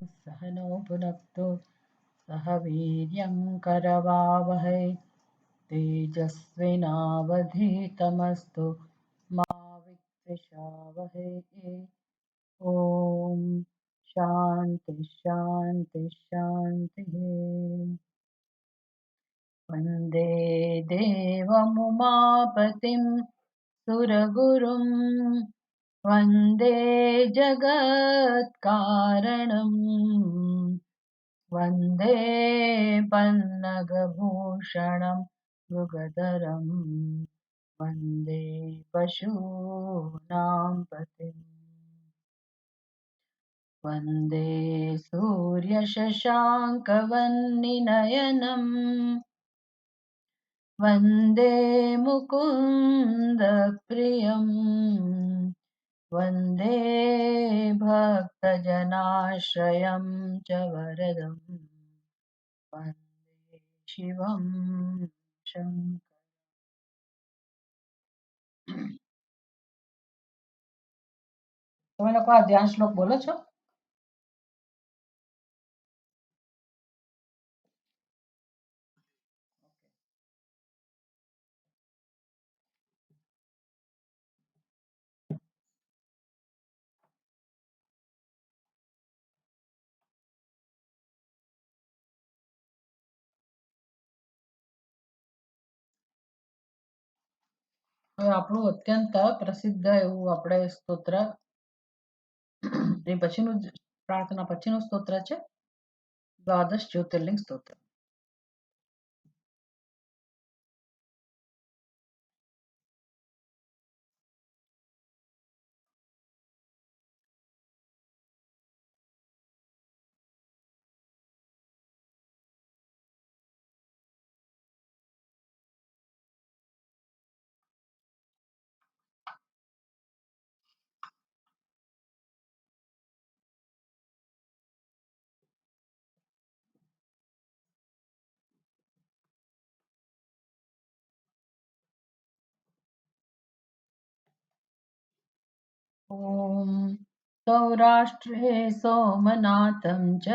सह नो भुनक्तु सह वीर्यं करवावहै तेजस्विनावधीतमस्तु मा विद्विषावहै। ॐ शान्ति शान्ति शान्तिः। वन्दे देवमुमापतिं सुरगुरुं वन्दे जगत्कारणम् वन्दे पन्नगभूषणं मृगधरं वन्दे पशूनां पतिम् वन्दे सूर्यशशाङ्कवन्निनयनम् वन्दे मुकुन्दप्रियम् वन्दे भक्तजनाश्रयं च वरदम् वन्दे शिवं शङ्करम्। તમે લોકો આ ધ્યાન શ્લોક બોલો છો? હવે આપણું અત્યંત પ્રસિદ્ધ એવું આપણે સ્તોત્ર એ પછીનું પ્રાર્થના પછીનું સ્તોત્ર છે દ્વાદશ જ્યોતિર્લિંગ સ્તોત્ર. ॐ सौराष्ट्रे सोमनाथं च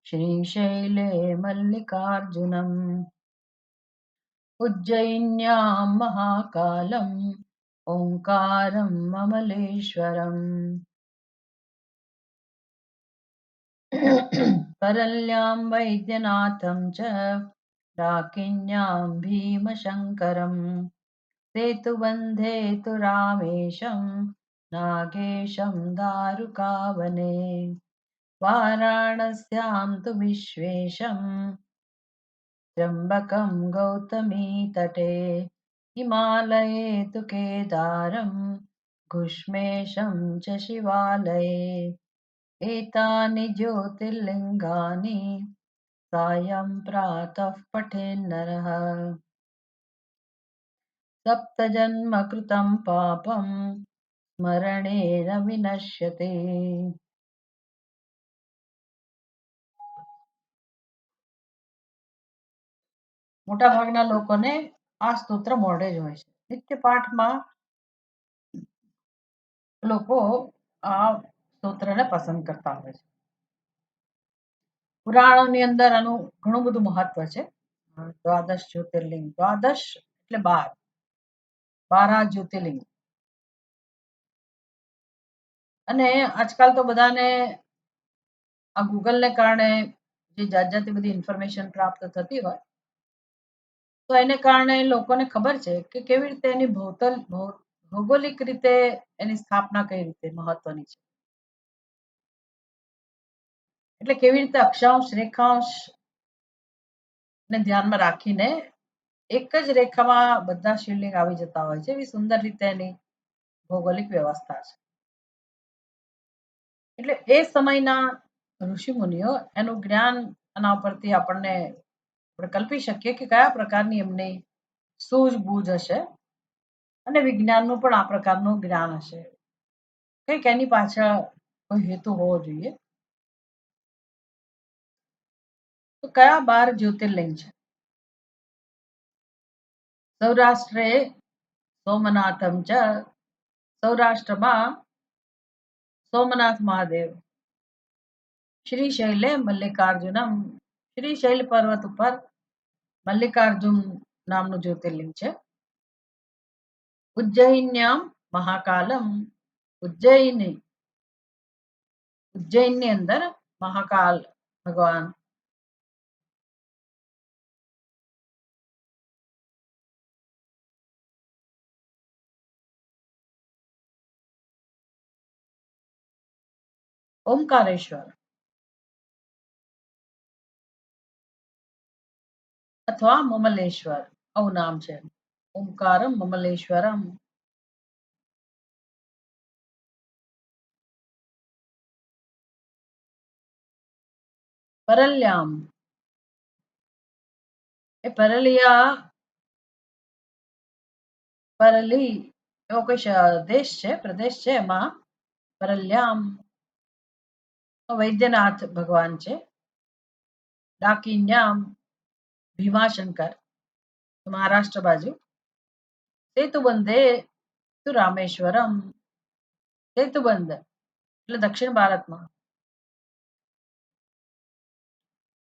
श्रीशैले मल्लिकार्जुनम् उज्जयिन्यां महाकालम् ओङ्कारम् अमलेश्वरम् परल्यां वैद्यनाथं च डाकिन्यां भीमशङ्करम् सेतुबन्धे तु रामेशं नागेशं दारुकावने वाराणस्यां तु विश्वेशं त्र्यम्बकं गौतमीतटे हिमालये तु केदारं घुष्मेशं च शिवालये एतानि ज्योतिर्लिङ्गानि सायं प्रातः पठेन्नरः सप्तजन्मकृतं पापं स्मरणेन विनश्यते. મોટા ભાગના લોકોને આ સ્તોત્ર મોઢે જ હોય છે. નિત્ય પાઠમાં લોકો આ સ્તોત્રને પસંદ કરતા હોય છે. પુરાણોની અંદર આનું ઘણું બધું મહત્વ છે. દ્વાદશ જ્યોતિર્લિંગ, દ્વાદશ એટલે 12, 12 જ્યોતિર્લિંગ. અને આજકાલ તો બધાને આ ગૂગલને કારણે જે જાત જાતની બધી ઇન્ફોર્મેશન પ્રાપ્ત થતી હોય તો એને કારણે લોકોને ખબર છે કે કેવી રીતે એની ભૌગોલિક રીતે એની સ્થાપના કઈ રીતે મહત્વની છે. એટલે કેવી રીતે અક્ષાંશ રેખાંશ ને ધ્યાનમાં રાખીને એક જ રેખામાં બધા શિવલિંગ આવી જતા હોય છે. એવી સુંદર રીતે એની ભૌગોલિક વ્યવસ્થા છે. એટલે એ સમયના ઋષિ મુનિઓ એનું જ્ઞાન આના ઉપરથી આપણને આપણે કલ્પી શકીએ કે કયા પ્રકારની એમની સૂઝબૂઝ હશે અને વિજ્ઞાનનું પણ આ પ્રકારનું જ્ઞાન હશે. કંઈક એની પાછળ કોઈ હેતુ હોવો જોઈએ. તો કયા 12 જ્યોતિર્લિંગ છે? સૌરાષ્ટ્રે સોમનાથમ ચ, સૌરાષ્ટ્રમાં સોમનાથ મહાદેવ, શ્રીશૈલે મલ્લિકાર્જુનમ, શ્રીશૈલ પર્વત ઉપર મલ્લિકાર્જુન નામનું જ્યોતિર્લિંગ છે. ઉજ્જૈન્યામ મહાકાલમ, ઉજ્જૈની ઉજ્જૈનની અંદર મહાકાલ ભગવાન. ઓમકારેશ્વર અથવા મમલેશ્વર આવું નામ છે. ઓમકારમ મમલેશ્વરમ. પરલ્યામ એ પરલિયા પરલી એવો કોઈ દેશ છે, પ્રદેશ છે, એમાં પરલ્યામ વૈદ્યનાથ ભગવાન છે. ડાકિન્યામ ભીમાશંકર મહારાષ્ટ્ર બાજુ. સેતુબંધે તો રામેશ્વરમ, સેતુબંધ એટલે દક્ષિણ ભારતમાં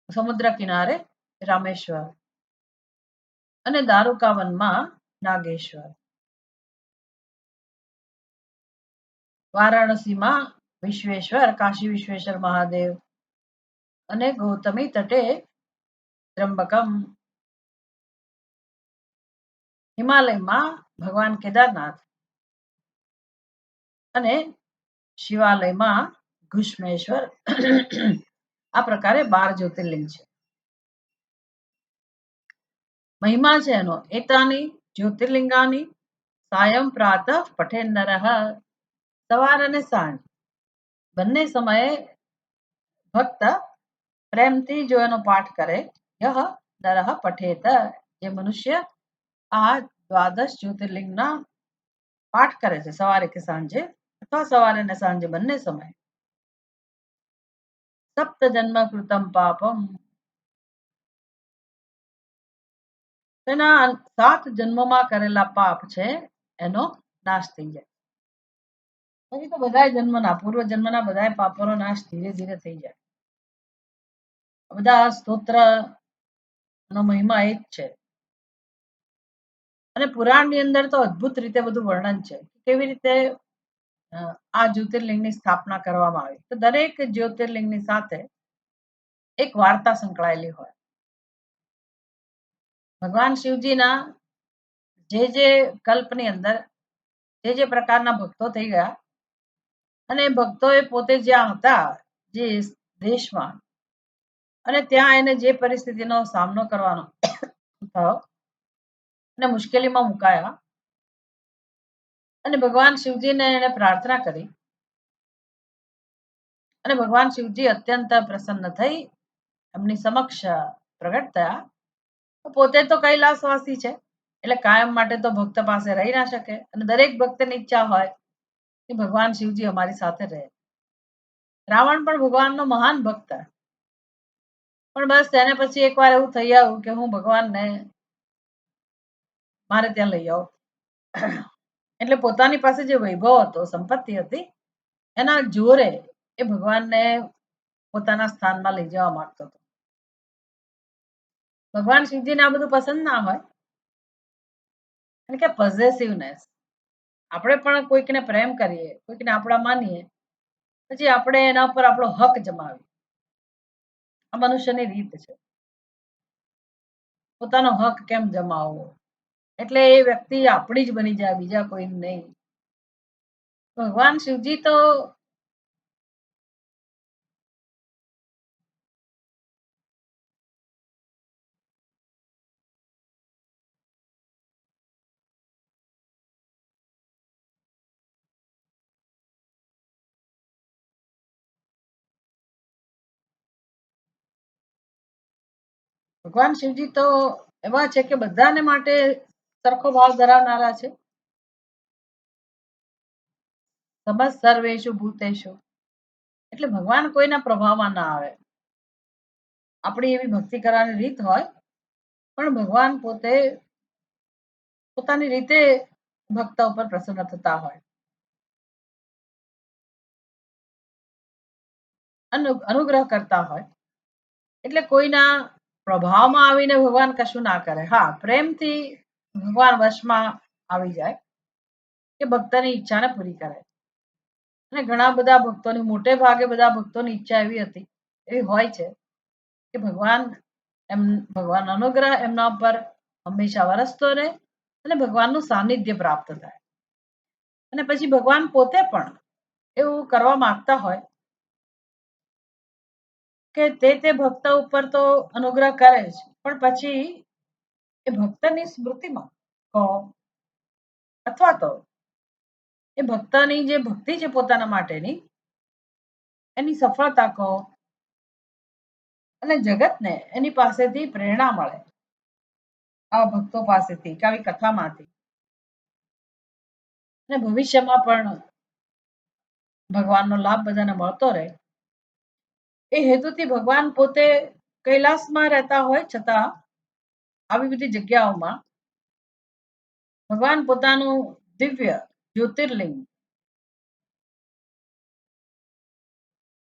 સમુદ્ર કિનારે રામેશ્વર અને દારૂકાવનમાં નાગેશ્વર. વારાણસીમાં વિશ્વેશ્વર, કાશી વિશ્વેશ્વર મહાદેવ અને ગૌતમી તટે ત્રંબકમ. હિમાલયમાં ભગવાન કેદારનાથ અને શિવાલયમાં ઘુષ્મેશ્વર. આ પ્રકારે 12 જ્યોતિર્લિંગ છે. મહિમા છે એનો, એતાની જ્યોતિર્લિંગાની સાયં પ્રાતઃ પઠે નરઃ. સવાર અને સાંજ બંને સમયે ભક્ત પ્રેમથી જો એનો પાઠ કરે, યહ નરઃ પઠેત, જે મનુષ્ય આ દ્વાદશ જ્યોતિર્લિંગના પાઠ કરે છે સવારે કે સાંજે અથવા સવારે અને સાંજે બંને સમય, સપ્ત જન્મ કૃતમ પાપમ, તેના 7 જન્મમાં કરેલા પાપ છે એનો નાશ થઈ જાય. પછી તો બધા જન્મના પૂર્વ જન્મના બધા પાપોનો નાશ ધીરે ધીરે થઈ જાય. બધા સ્તોત્ર નો મહિમા એ જ છે. અને પુરાણની અંદર તો અદ્ભુત રીતે બધું વર્ણન છે કેવી રીતે આ જ્યોતિર્લિંગની સ્થાપના કરવામાં આવી. તો દરેક જ્યોતિર્લિંગની સાથે એક વાર્તા સંકળાયેલી હોય. ભગવાન શિવજીના જે કલ્પની અંદર જે પ્રકારના ભક્તો થઈ ગયા અને ભક્તોએ પોતે જ્યાં હતા જે દેશમાં અને ત્યાં એને જે પરિસ્થિતિનો સામનો કરવાનો થયો અને મુશ્કેલીમાં મુકાયા અને ભગવાન શિવજીને એને પ્રાર્થના કરી અને ભગવાન શિવજી અત્યંત પ્રસન્ન થઈ એમની સમક્ષ પ્રગટ થયા. પોતે તો કૈલાસવાસી છે એટલે કાયમ માટે તો ભક્ત પાસે રહી ના શકે અને દરેક ભક્તની ઈચ્છા હોય કે ભગવાન શિવજી અમારી સાથે રહે. રાવણ પણ ભગવાનનો મહાન ભક્ત, પણ બસ તેને પછી એકવાર એવું થઈ આવ્યું કે હું ભગવાનને મારે ત્યાં લઈ આવો. એટલે પોતાની પાસે જે વૈભવ હતો, સંપત્તિ હતી, એના જોરે એ ભગવાનને પોતાના સ્થાનમાં લઈ જવા માંગતો હતો. ભગવાન શિવજીને આ બધું પસંદ ના હોય. કે પોઝેસિવનેસ, આપણે પણ કોઈકને પ્રેમ કરીએ, કોઈકને આપણા માનીએ, પછી આપણે એના ઉપર આપણો હક જમાવીએ. આ મનુષ્યની રીત છે. પોતાનો હક કેમ જમાવવો, એટલે એ વ્યક્તિ આપણી જ બની જાય, બીજા કોઈ નહીં. ભગવાન શિવજી તો ભગવાન શિવજી તો એવા છે કે બધાને માટે સરખો ભાવ ધરાવનારા છે. સમજ સર્વેશુ ભૂતેશુ, એટલે ભગવાન કોઈના પ્રભાવમાં ના આવે. આપણી એવી ભક્તિ કરવાની રીત હોય, પણ ભગવાન પોતે પોતાની રીતે ભક્ત ઉપર પ્રસન્ન થતા હોય. અનુગ્રહ કરતા હોય એટલે કોઈના પ્રભાવમાં આવીને ભગવાન કશું ના કરે. હા, પ્રેમથી ભગવાન વશમાં આવી જાય કે ભક્તની ઈચ્છાને પૂરી કરે. અને ઘણા બધા ભક્તોની મોટે ભાગે બધા ભક્તોની ઈચ્છા એવી હોય છે કે ભગવાન અનુગ્રહ એમના પર હંમેશા વરસતો રહે અને ભગવાનનું સાનિધ્ય પ્રાપ્ત થાય. અને પછી ભગવાન પોતે પણ એવું કરવા માંગતા હોય કે તે ભક્ત ઉપર તો અનુગ્રહ કરે જ, પણ પછી એ ભક્તની સ્મૃતિમાં કહો અથવા તો એ ભક્તની જે ભક્તિ છે પોતાના માટેની એની સફળતા કહો અને જગતને એની પાસેથી પ્રેરણા મળે આ ભક્તો પાસેથી કે આવી કથામાંથી અને ભવિષ્યમાં પણ ભગવાનનો લાભ બધાને મળતો રહે એ હેતુથી ભગવાન પોતે કૈલાસમાં રહેતા હોય છતાં આવી બધી જગ્યાઓમાં ભગવાન પોતાનું દિવ્ય જ્યોતિર્લિંગ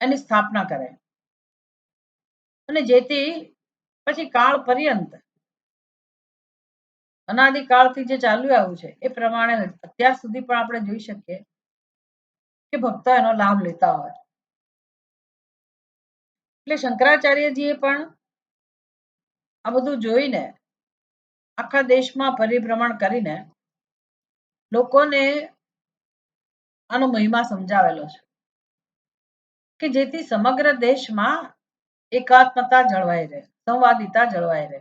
એની સ્થાપના કરે અને જેથી પછી કાળ પર્યંત અનાદિકાળથી જે ચાલ્યું આવ્યું છે એ પ્રમાણે અત્યાર સુધી પણ આપણે જોઈ શકીએ કે ભક્તો એનો લાભ લેતા હોય. એટલે શંકરાચાર્યજીએ પણ આ બધું જોઈને આખા દેશમાં પરિભ્રમણ કરીને લોકોને આનો મહિમા સમજાવેલો છે કે જેથી સમગ્ર દેશમાં એકાત્મતા જળવાઈ રહે, સંવાદિતા જળવાઈ રહે.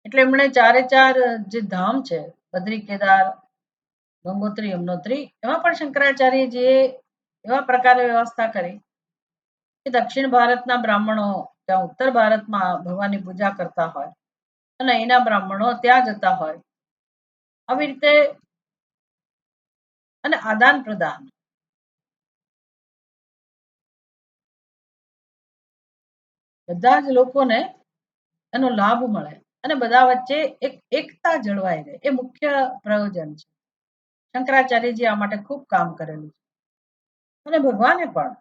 એટલે એમણે ચારે ચાર જે ધામ છે બદ્રી, કેદાર, ગંગોત્રી, યમનોત્રી, એમાં પણ શંકરાચાર્યજીએ એવા પ્રકારે વ્યવસ્થા કરી કે દક્ષિણ ભારતના બ્રાહ્મણો ત્યાં ઉત્તર ભારતમાં ભગવાનની પૂજા કરતા હોય અને અહીંના બ્રાહ્મણો ત્યાં જતા હોય. આવી રીતે અને આદાન પ્રદાન બધા જ લોકોને એનો લાભ મળે અને બધા વચ્ચે એક એકતા જળવાઈ રહે એ મુખ્ય પ્રયોજન છે. શંકરાચાર્યજી આ માટે ખૂબ કામ કરેલું છે અને ભગવાને પણ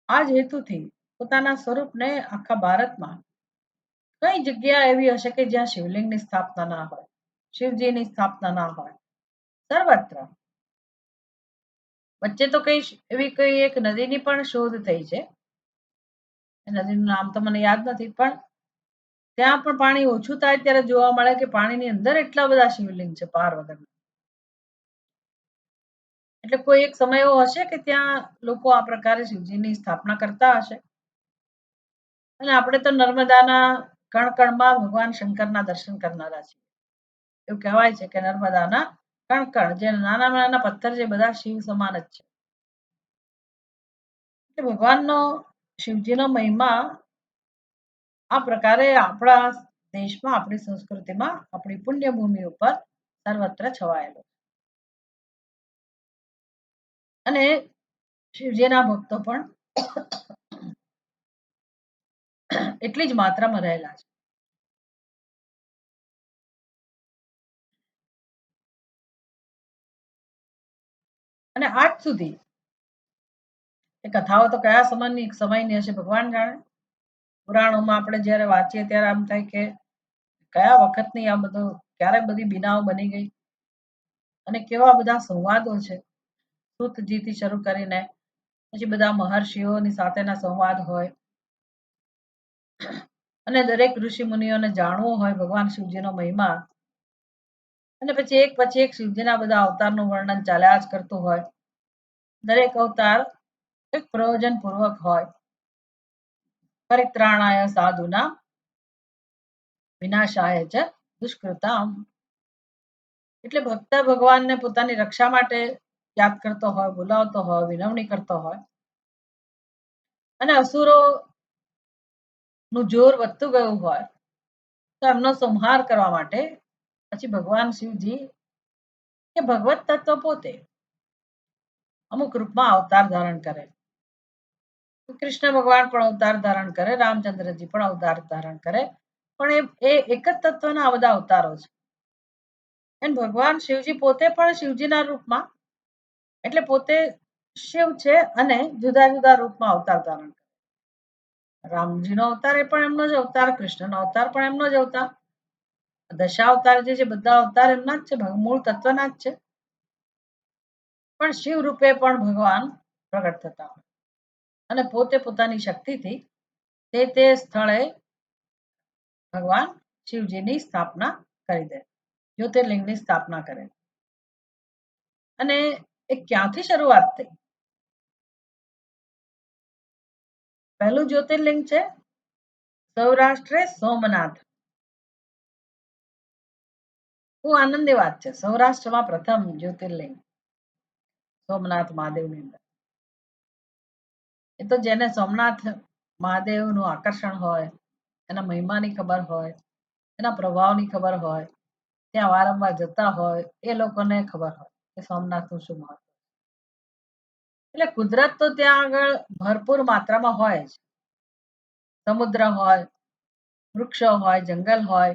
આ જ હેતુથી પોતાના સ્વરૂપને આખા ભારતમાં કઈ જગ્યા એવી હશે કે જ્યાં શિવલિંગની સ્થાપના ના હોય, શિવજીની સ્થાપના ના હોય, સર્વત્ર. વચ્ચે તો કઈ એક નદીની પણ શોધ થઈ છે. નદીનું નામ તો મને યાદ નથી, પણ ત્યાં પણ પાણી ઓછું થાય ત્યારે જોવા મળે કે પાણીની અંદર એટલા બધા શિવલિંગ છે પાર વગર. એટલે કોઈ એક સમય એવો હશે કે ત્યાં લોકો આ પ્રકારે શિવજીની સ્થાપના કરતા હશે. અને આપણે તો નર્મદાના કણકણમાં ભગવાન શંકરના દર્શન કરનારા છીએ. એવું કહેવાય છે કે નર્મદાના કણકણ જે નાના નાના પથ્થર છે બધા શિવ સમાન જ છે. કે ભગવાનનો શિવજીનો મહિમા આ પ્રકારે આપણા દેશમાં, આપણી સંસ્કૃતિમાં, આપણી પુણ્યભૂમિ ઉપર સર્વત્ર છવાયેલો અને શિવજીના ભક્તો પણ એટલી જ માત્રામાં રહેલા છે. અને આજ સુધી એ કથાઓ તો કયા સમયની હશે ભગવાન જાણે. પુરાણોમાં આપણે જ્યારે વાંચીએ ત્યારે આમ થાય કે કયા વખતની આ બધું ક્યારે બધી બીનાઓ બની ગઈ અને કેવા બધા સંવાદો છે. સૂતજીથી શરૂ કરીને પછી બધા મહર્ષિઓની સાથેના સંવાદ હોય અને દરેક ઋષિ મુનિઓને જાણવો હોય ભગવાન શિવજીનો મહિમા અને પછી એક શિવજીના બધા અવતારનું વર્ણન ચાલ્યા જ કરતું હોય. દરેક અવતાર એક પ્રયોજન પૂર્વક હોય. પરિત્રાણાય સાધુના વિનાશાય જ દુષ્કૃતામ. એટલે ભક્ત ભગવાનને પોતાની રક્ષા માટે યાદ કરતો હોય, બોલાવતો હોય, વિનવણી કરતો હોય અને અસુરો નું જોર વધતું ગયું હોય તો એમનો સંહાર કરવા માટે પછી ભગવાન શિવજી કે ભગવત તત્વ પોતે અમુક રૂપમાં અવતાર ધારણ કરે. કૃષ્ણ ભગવાન પણ અવતાર ધારણ કરે, રામચંદ્રજી પણ અવતાર ધારણ કરે, પણ એ એક જ તત્વના આ બધા અવતારો છે. અને ભગવાન શિવજી પોતે પણ શિવજીના રૂપમાં એટલે પોતે શિવ છે અને જુદા જુદા રૂપમાં અવતાર ધારણ કરે. રામજીનો અવતાર એ પણ એમનો જ અવતાર, કૃષ્ણનો અવતાર પણ એમનો જ અવતાર, દશાવતાર જે છે બધા અવતાર એમના જ છે, મૂળ તત્વના જ છે. પણ શિવ રૂપે પણ ભગવાન પ્રગટ થતા હોય અને પોતે પોતાની શક્તિથી તે સ્થળે ભગવાન શિવજીની સ્થાપના કરી દે, જ્યોતિર્લિંગની સ્થાપના કરે. અને એ ક્યાંથી શરૂઆત થઈ? પહેલું જ્યોતિર્લિંગ છે સૌરાષ્ટ્રે સોમનાથ. બહુ આનંદની વાત છે. સૌરાષ્ટ્રમાં પ્રથમ જ્યોતિર્લિંગ સોમનાથ મહાદેવની અંદર. એ તો જેને સોમનાથ મહાદેવનું આકર્ષણ હોય, એના મહિમાની ખબર હોય, એના પ્રભાવની ખબર હોય, ત્યાં વારંવાર જતા હોય, એ લોકોને ખબર હોય કે સોમનાથનું શું મહત્વ. એટલે કુદરત તો ત્યાં આગળ ભરપૂર માત્રામાં હોય જ. સમુદ્ર હોય, વૃક્ષો હોય, જંગલ હોય,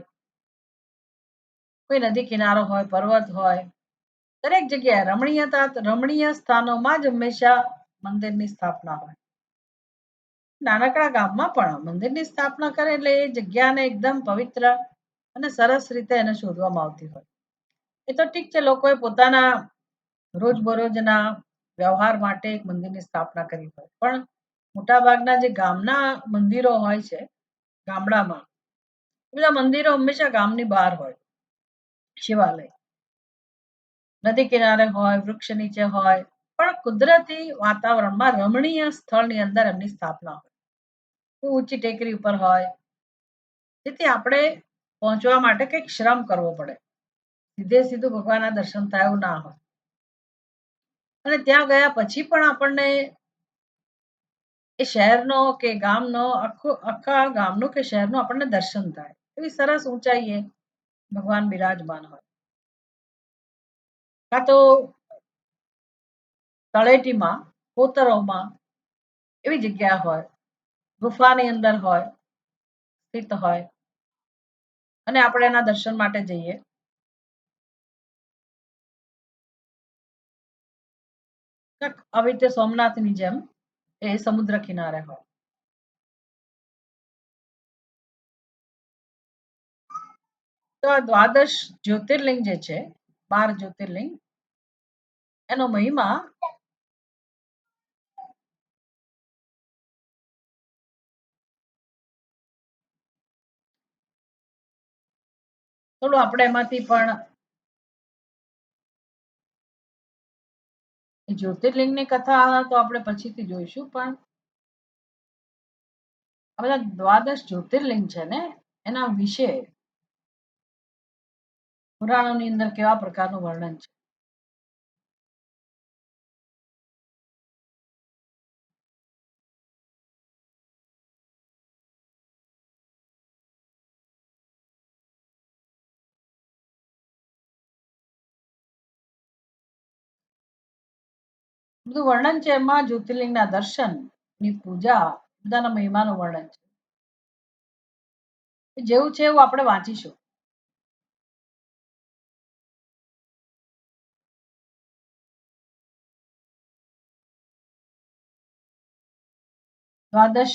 કોઈ નદી કિનારો હોય, પર્વત હોય, દરેક જગ્યાએ રમણીય સ્થાનોમાં જ હંમેશા મંદિરની સ્થાપના હોય. નાનકડા ગામમાં પણ મંદિરની સ્થાપના કરે એટલે એ જગ્યાને એકદમ પવિત્ર અને સરસ રીતે એને શોધવામાં આવતી હોય. એ તો ઠીક છે, લોકોએ પોતાના રોજબરોજના વ્યવહાર માટે એક મંદિરની સ્થાપના કરી હોય, પણ મોટાભાગના જે ગામના મંદિરો હોય છે ગામડામાં, એ બધા મંદિરો હંમેશા ગામની બહાર હોય. શિવાલય નદી કિનારે હોય, વૃક્ષ નીચે હોય, પણ કુદરતી વાતાવરણમાં રમણીય સ્થળની અંદર એમની સ્થાપના હોય. ઊંચી ટેકરી ઉપર હોય, જેથી આપણે પહોંચવા માટે કંઈક શ્રમ કરવો પડે. સીધું ભગવાનના દર્શન થાય એવું ના હોય. અને ત્યાં ગયા પછી પણ આપણને એ શહેરનો કે ગામનો આખા ગામનું કે શહેરનું આપણને દર્શન થાય. એવી સરસ ઊંચાઈએ ભગવાન બિરાજમાન હોય. કાં તો તળેટીમાં, કોતરોમાં એવી જગ્યા હોય, ગુફાની અંદર હોય, સ્થિત હોય, અને આપણે એના દર્શન માટે જઈએ. આવી રીતે સોમનાથની જેમ એ સમુદ્ર કિનારે હોય. તો આ દ્વાદશ જ્યોતિર્લિંગ જે છે, 12 જ્યોતિર્લિંગ, એનો મહિમા થોડું આપણે એમાંથી પણ જ્યોતિર્લિંગની કથા તો આપણે પછીથી જોઈશું, પણ આ બધા દ્વાદશ જ્યોતિર્લિંગ છે ને, એના વિશે પુરાણોની અંદર કેવા પ્રકારનું વર્ણન છે. બધું વર્ણન છે એમાં, જ્યોતિર્લિંગના દર્શન ની પૂજા, બધાના મહિમાનું વર્ણન છે. જેવું છે એવું આપણે વાંચીશું. द्वादश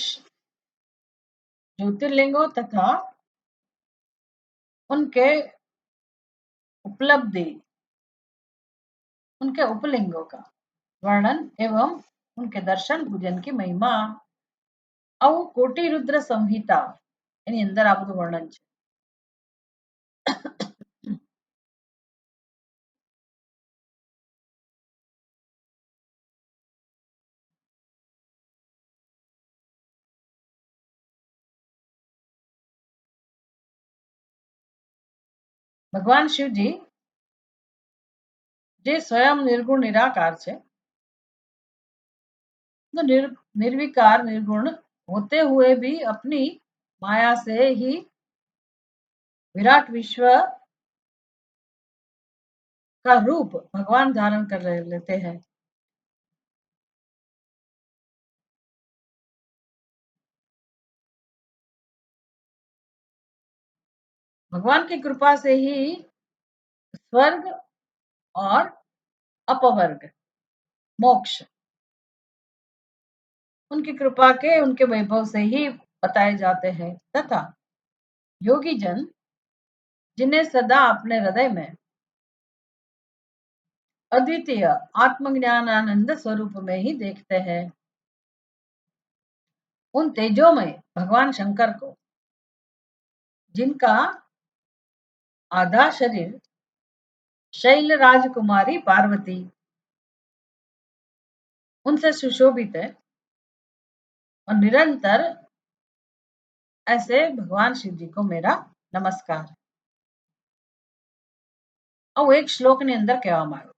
ज्योतिर्लिंगों तथा उनके उपलब्धि, उनके उपलिंगों का वर्णन एवं उनके दर्शन पूजन की महिमा, આવું કોટી રુદ્ર સંહિતા એની અંદર આ બધું વર્ણન છે. ભગવાન શિવજી જે स्वयं निर्गुण निराकार છે, तो निर्विकार निर्गुण होते हुए भी अपनी माया से ही विराट विश्व का रूप भगवान धारण कर लेते हैं. भगवान की कृपा से ही स्वर्ग और अपवर्ग, मोक्ष, उनकी कृपा के, उनके वैभव से ही बताए जाते हैं। तथा योगी जन जिन्हें सदा अपने हृदय में अद्वितीय आत्मज्ञानानंद स्वरूप में ही देखते हैं, उन तेजोमय भगवान शंकर को, जिनका आधा शरीर शैल राजकुमारी पार्वती उनसे सुशोभित है, और निरंतर ऐसे भगवान शिव जी को मेरा नमस्कार। और एक श्लोक ने अंदर कहेવામાં આવ્યું,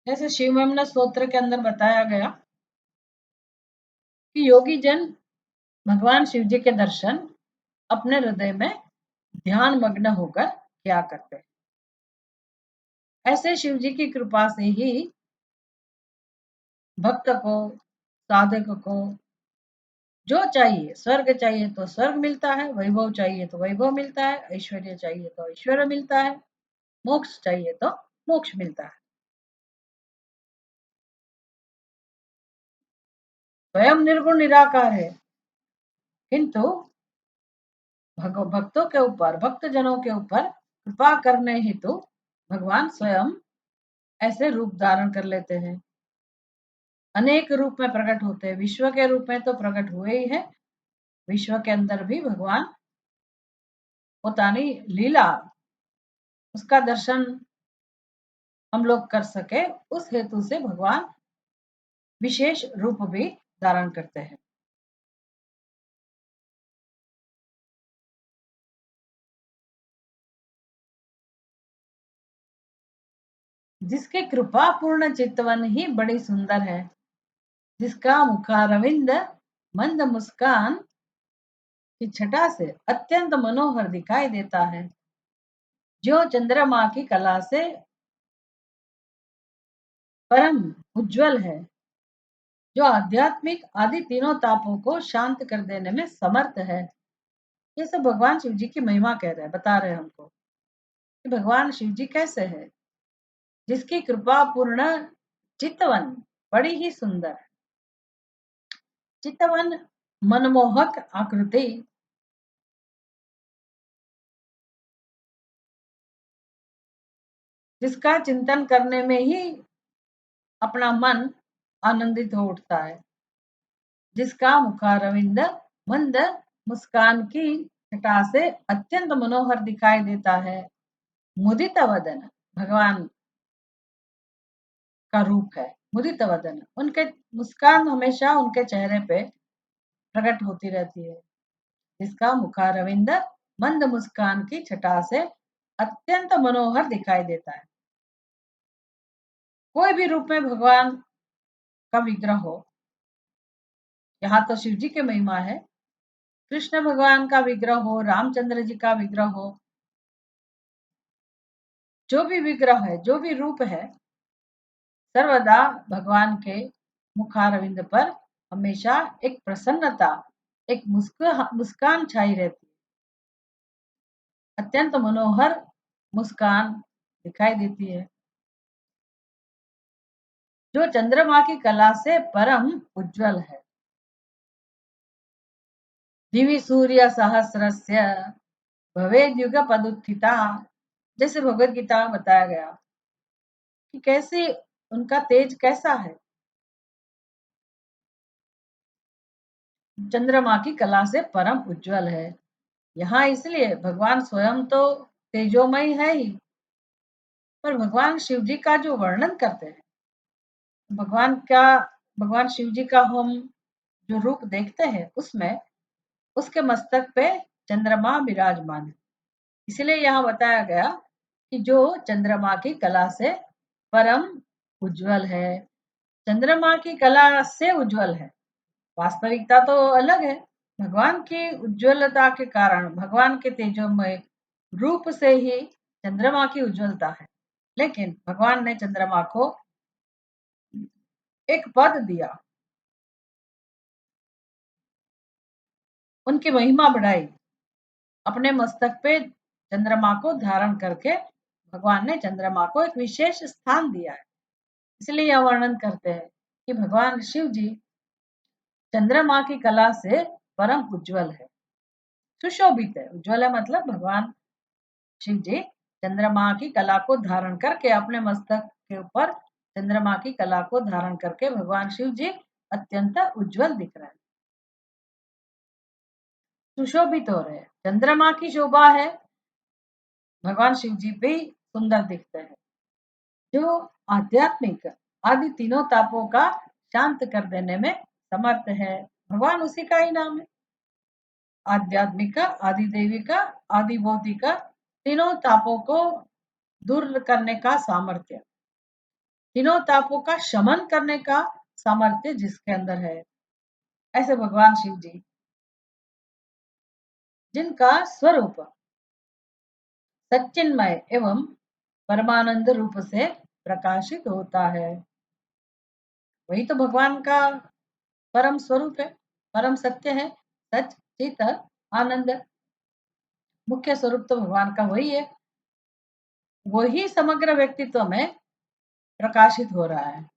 जैसे शिव महिमन स्तोत्र के अंदर बताया गया कि योगी जन भगवान शिव जी के दर्शन अपने हृदय में ध्यान मग्न होकर क्या करते हैं। ऐसे शिव जी की कृपा से ही भक्त को, साधक को जो चाहिए, स्वर्ग चाहिए तो स्वर्ग मिलता है, वैभव चाहिए तो वैभव मिलता है, ऐश्वर्य चाहिए तो ऐश्वर्य मिलता है, मोक्ष चाहिए तो मोक्ष मिलता है। स्वयं निर्गुण निराकार है, किंतु भक्तों के ऊपर, भक्त जनों के ऊपर कृपा करने हेतु भगवान स्वयं ऐसे रूप धारण कर लेते हैं, अनेक रूप में प्रकट होते हैं। विश्व के रूप में तो प्रकट हुए ही है, विश्व के अंदर भी भगवान पोतानी लीला, उसका दर्शन हम लोग कर सके, उस हेतु से भगवान विशेष रूप भी धारण करते हैं। जिसके कृपा पूर्ण चितवन ही बड़ी सुंदर है, जिसका मुखारविंद मंद मुस्कान की छटा से अत्यंत मनोहर दिखाई देता है, जो चंद्रमा की कला से परम उज्जवल है, जो आध्यात्मिक आदि तीनों तापों को शांत कर देने में समर्थ है। ये सब भगवान शिव जी की महिमा कह रहे हैं, बता रहे हैं हमको कि भगवान शिव जी कैसे है, जिसकी कृपा पूर्ण चितवन बड़ी ही सुंदर है। चितवन मनमोहक आकृति, जिसका चिंतन करने में ही अपना मन आनंदित हो उठता है, जिसका मुखारविंद मंद मुस्कान की छटा से अत्यंत मनोहर दिखाई देता है। मुदित वदन भगवान का रूप है, मुदित वदन, उनके मुस्कान हमेशा उनके चेहरे पे प्रकट होती रहती है, जिसका मुखारविंद मंद मुस्कान की छटा से अत्यंत मनोहर दिखाई देता है। कोई भी रूप में भगवान का विग्रह हो, यहाँ तो शिव जी की महिमा है, कृष्ण भगवान का विग्रह हो, रामचंद्र जी का विग्रह हो, जो भी विग्रह है, जो भी रूप है, सर्वदा भगवान के मुखारविंद पर हमेशा एक प्रसन्नता, एक मुस्कान छाई रहती है, अत्यंत मनोहर मुस्कान दिखाई देती है, जो चंद्रमा की कला से परम उज्जवल है। दिवि सूर्य सहस्रस्य भवेद युग पदुत्थिता, जैसे भगवत गीता में बताया गया कि कैसे उनका तेज कैसा है, चंद्रमा की कला से परम उज्जवल है। यहाँ इसलिए भगवान स्वयं तो तेजोमय है ही, पर भगवान शिव जी का जो वर्णन करते हैं, भगवान का, भगवान शिव जी का हम जो रूप देखते हैं, उसमें उसके मस्तक पे चंद्रमा विराजमान है। इसलिए यहाँ बताया गया कि जो चंद्रमा की कला से परम उज्जवल है, चंद्रमा की कला से उज्जवल है, वास्तविकता तो अलग है। भगवान की उज्ज्वलता के कारण, भगवान के तेजोमय रूप से ही चंद्रमा की उज्ज्वलता है, लेकिन भगवान ने चंद्रमा को एक पद दिया, उनकी महिमा बढ़ाई। अपने मस्तक पे चंद्रमा को धारण करके भगवान ने चंद्रमा को एक विशेष स्थान दिया है। इसलिए यह वर्णन करते हैं कि भगवान शिव जी चंद्रमा की कला से परम उज्जवल है, सुशोभित है। उज्जवल है मतलब भगवान शिव जी चंद्रमा की कला को धारण करके, अपने मस्तक के ऊपर चंद्रमा की कला को धारण करके भगवान शिव जी अत्यंत उज्जवल दिख रहे हैं, सुशोभित हो रहे हैं। चंद्रमा की शोभा है, भगवान शिव जी भी सुंदर दिखते हैं। जो आध्यात्मिक आदि तीनों तापों का शांत कर देने में समर्थ है, भगवान उसी का ही नाम है। आध्यात्मिक, आदिदेविक, आदिभौतिक, तीनों तापों को दूर करने का सामर्थ्य, तीनों तापों का शमन करने का सामर्थ्य जिसके अंदर है, ऐसे भगवान शिव जी जिनका स्वरूप सच्चिन्मय एवं परमानंद रूप से प्रकाशित होता है, वही तो भगवान का परम स्वरूप है, परम सत्य है। सच, चित, आनंद, मुख्य स्वरूप तो भगवान का वही है, वही समग्र व्यक्तित्व में प्रकाशित हो रहा है।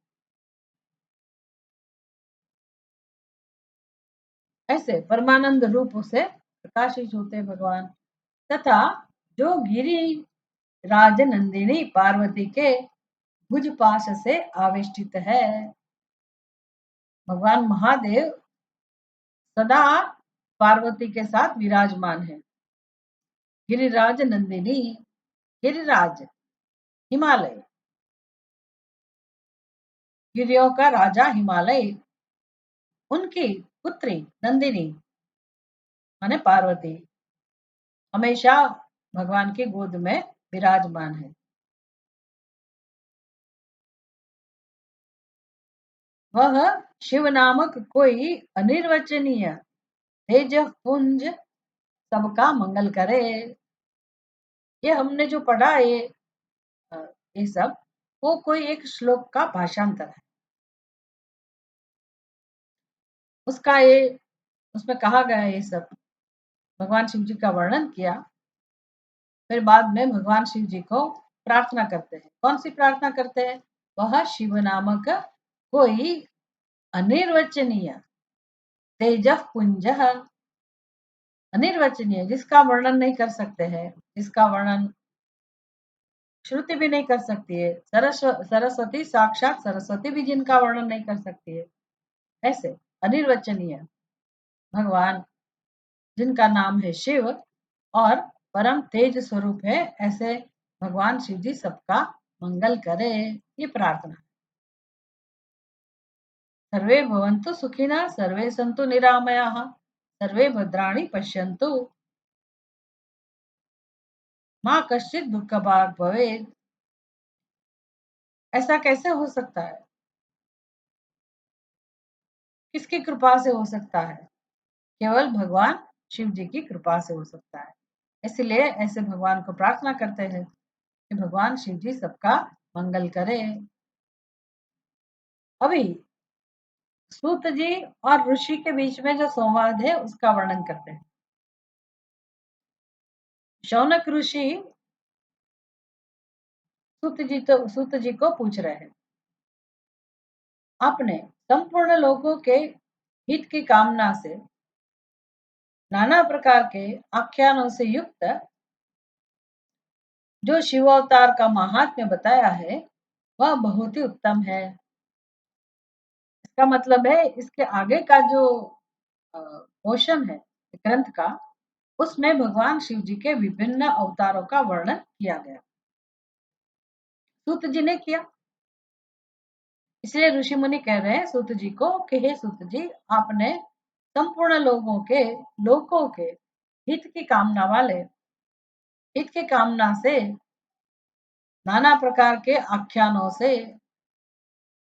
ऐसे परमानंद रूप से प्रकाशित होते भगवान। तथा जो गिरी राज नंदिनी पार्वती के भुज पाश से आविष्टित है, भगवान महादेव सदा पार्वती के साथ विराजमान है। गिरिराज नंदिनी, गिरिराज हिमालय, गिरियों का राजा हिमालय, उनकी पुत्री नंदिनी माने पार्वती हमेशा भगवान की गोद में विराजमान है। वह शिव नामक कोई अनिर्वचनीय तेज पुंज सबका मंगल करे। ये हमने जो पढ़ा अ, ये सब वो कोई एक श्लोक का भाषांतर है। उसका ये उसमें कहा गया ये सब भगवान शिव जी का वर्णन किया, फिर बाद में भगवान शिव जी को प्रार्थना करते हैं। कौन सी प्रार्थना करते हैं? वह शिव नामक कोई अनिर्वचनीय तेज पुंज, अनिर्वचनीय जिसका वर्णन नहीं कर सकते हैं, जिसका वर्णन श्रुति भी नहीं कर सकती है। सरस्वती साक्षात सरस्वती भी जिनका वर्णन नहीं कर सकती है, ऐसे अनिर्वचनीय भगवान जिनका नाम है शिव और परम तेज स्वरूप है, ऐसे भगवान शिव जी सबका मंगल करे, ये प्रार्थना। सर्वे भवन्तु सुखिनः, सर्वे सन्तु निरामयाः, सर्वे भद्राणि पश्यन्तु, माँ कश्चित् दुःख भाग् भवेत्। ऐसा कैसे हो सकता है? किसकी कृपा से हो सकता है? केवल भगवान शिव जी की कृपा से हो सकता है। इसलिए ऐसे भगवान को प्रार्थना करते हैं कि भगवान शिव जी सबका मंगल करें। अभी सूत जी और ऋषि के बीच में जो संवाद है उसका वर्णन करते हैं। शौनक ऋषि सूत जी को पूछ रहे हैं, आपने संपूर्ण लोगों के हित की कामना से नाना प्रकार के आख्यानों से युक्त जो शिव अवतार का महात्म्य बताया है वह बहुत ही उत्तम है। इसका मतलब है इसके आगे का जो पोर्शन है ग्रंथ का, उसमें भगवान शिव जी के विभिन्न अवतारों का वर्णन किया गया, सूत जी ने किया। इसलिए ऋषि मुनि कह रहे हैं सूत जी को कि हे सूत जी, आपने संपूर्ण लोगों के हित की कामना वाले, हित की कामना से नाना प्रकार के आख्यानों से,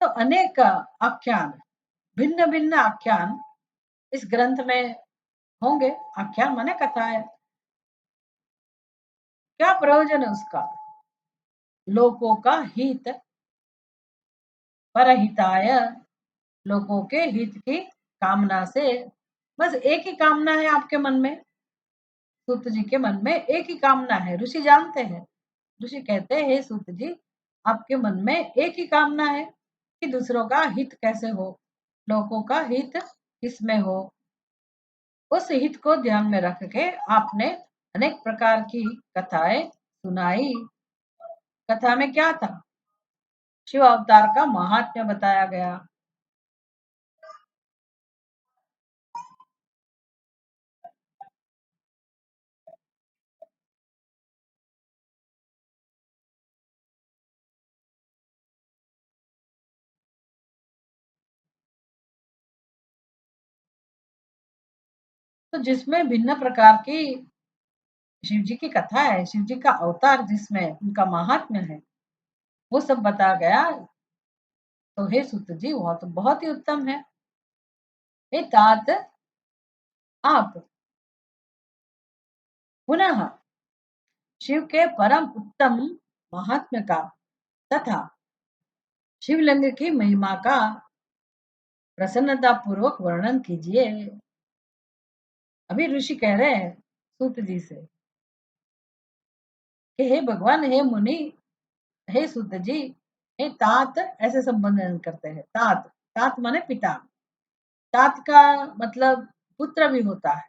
तो अनेक आख्यान, भिन्न भिन्न आख्यान इस ग्रंथ में होंगे। आख्यान माने कथा है। क्या प्रयोजन है उसका? लोकों का हित, परहिताय, लोगों के हित की कामना से। बस एक ही कामना है आपके मन में, सूत जी के मन में एक ही कामना है। ऋषि जानते हैं, ऋषि कहते हैं, हे सूत जी, आपके मन में एक ही कामना है कि दूसरों का हित कैसे हो, लोगों का हित किसमें हो। उस हित को ध्यान में रख के आपने अनेक प्रकार की कथाएं सुनाई। कथा में क्या था? शिव अवतार का महात्म्य बताया गया। तो जिसमें भिन्न प्रकार की शिव जी की कथा है, शिव जी का अवतार जिसमें उनका महात्म्य है, वो सब बताया गया। तो हे सुत जी, वह तो बहुत ही उत्तम है। हे तात, आप पुनः शिव के परम उत्तम महात्म्य का तथा शिवलिंग की महिमा का प्रसन्नता पूर्वक वर्णन कीजिए। अभी ऋषि कह रहे हैं सूत जी से कि हे भगवान, हे मुनि, हे सूत जी, हे तात, ऐसे संबोधन करते हैं। तात, तात माने पिता। तात का मतलब पुत्र भी होता है।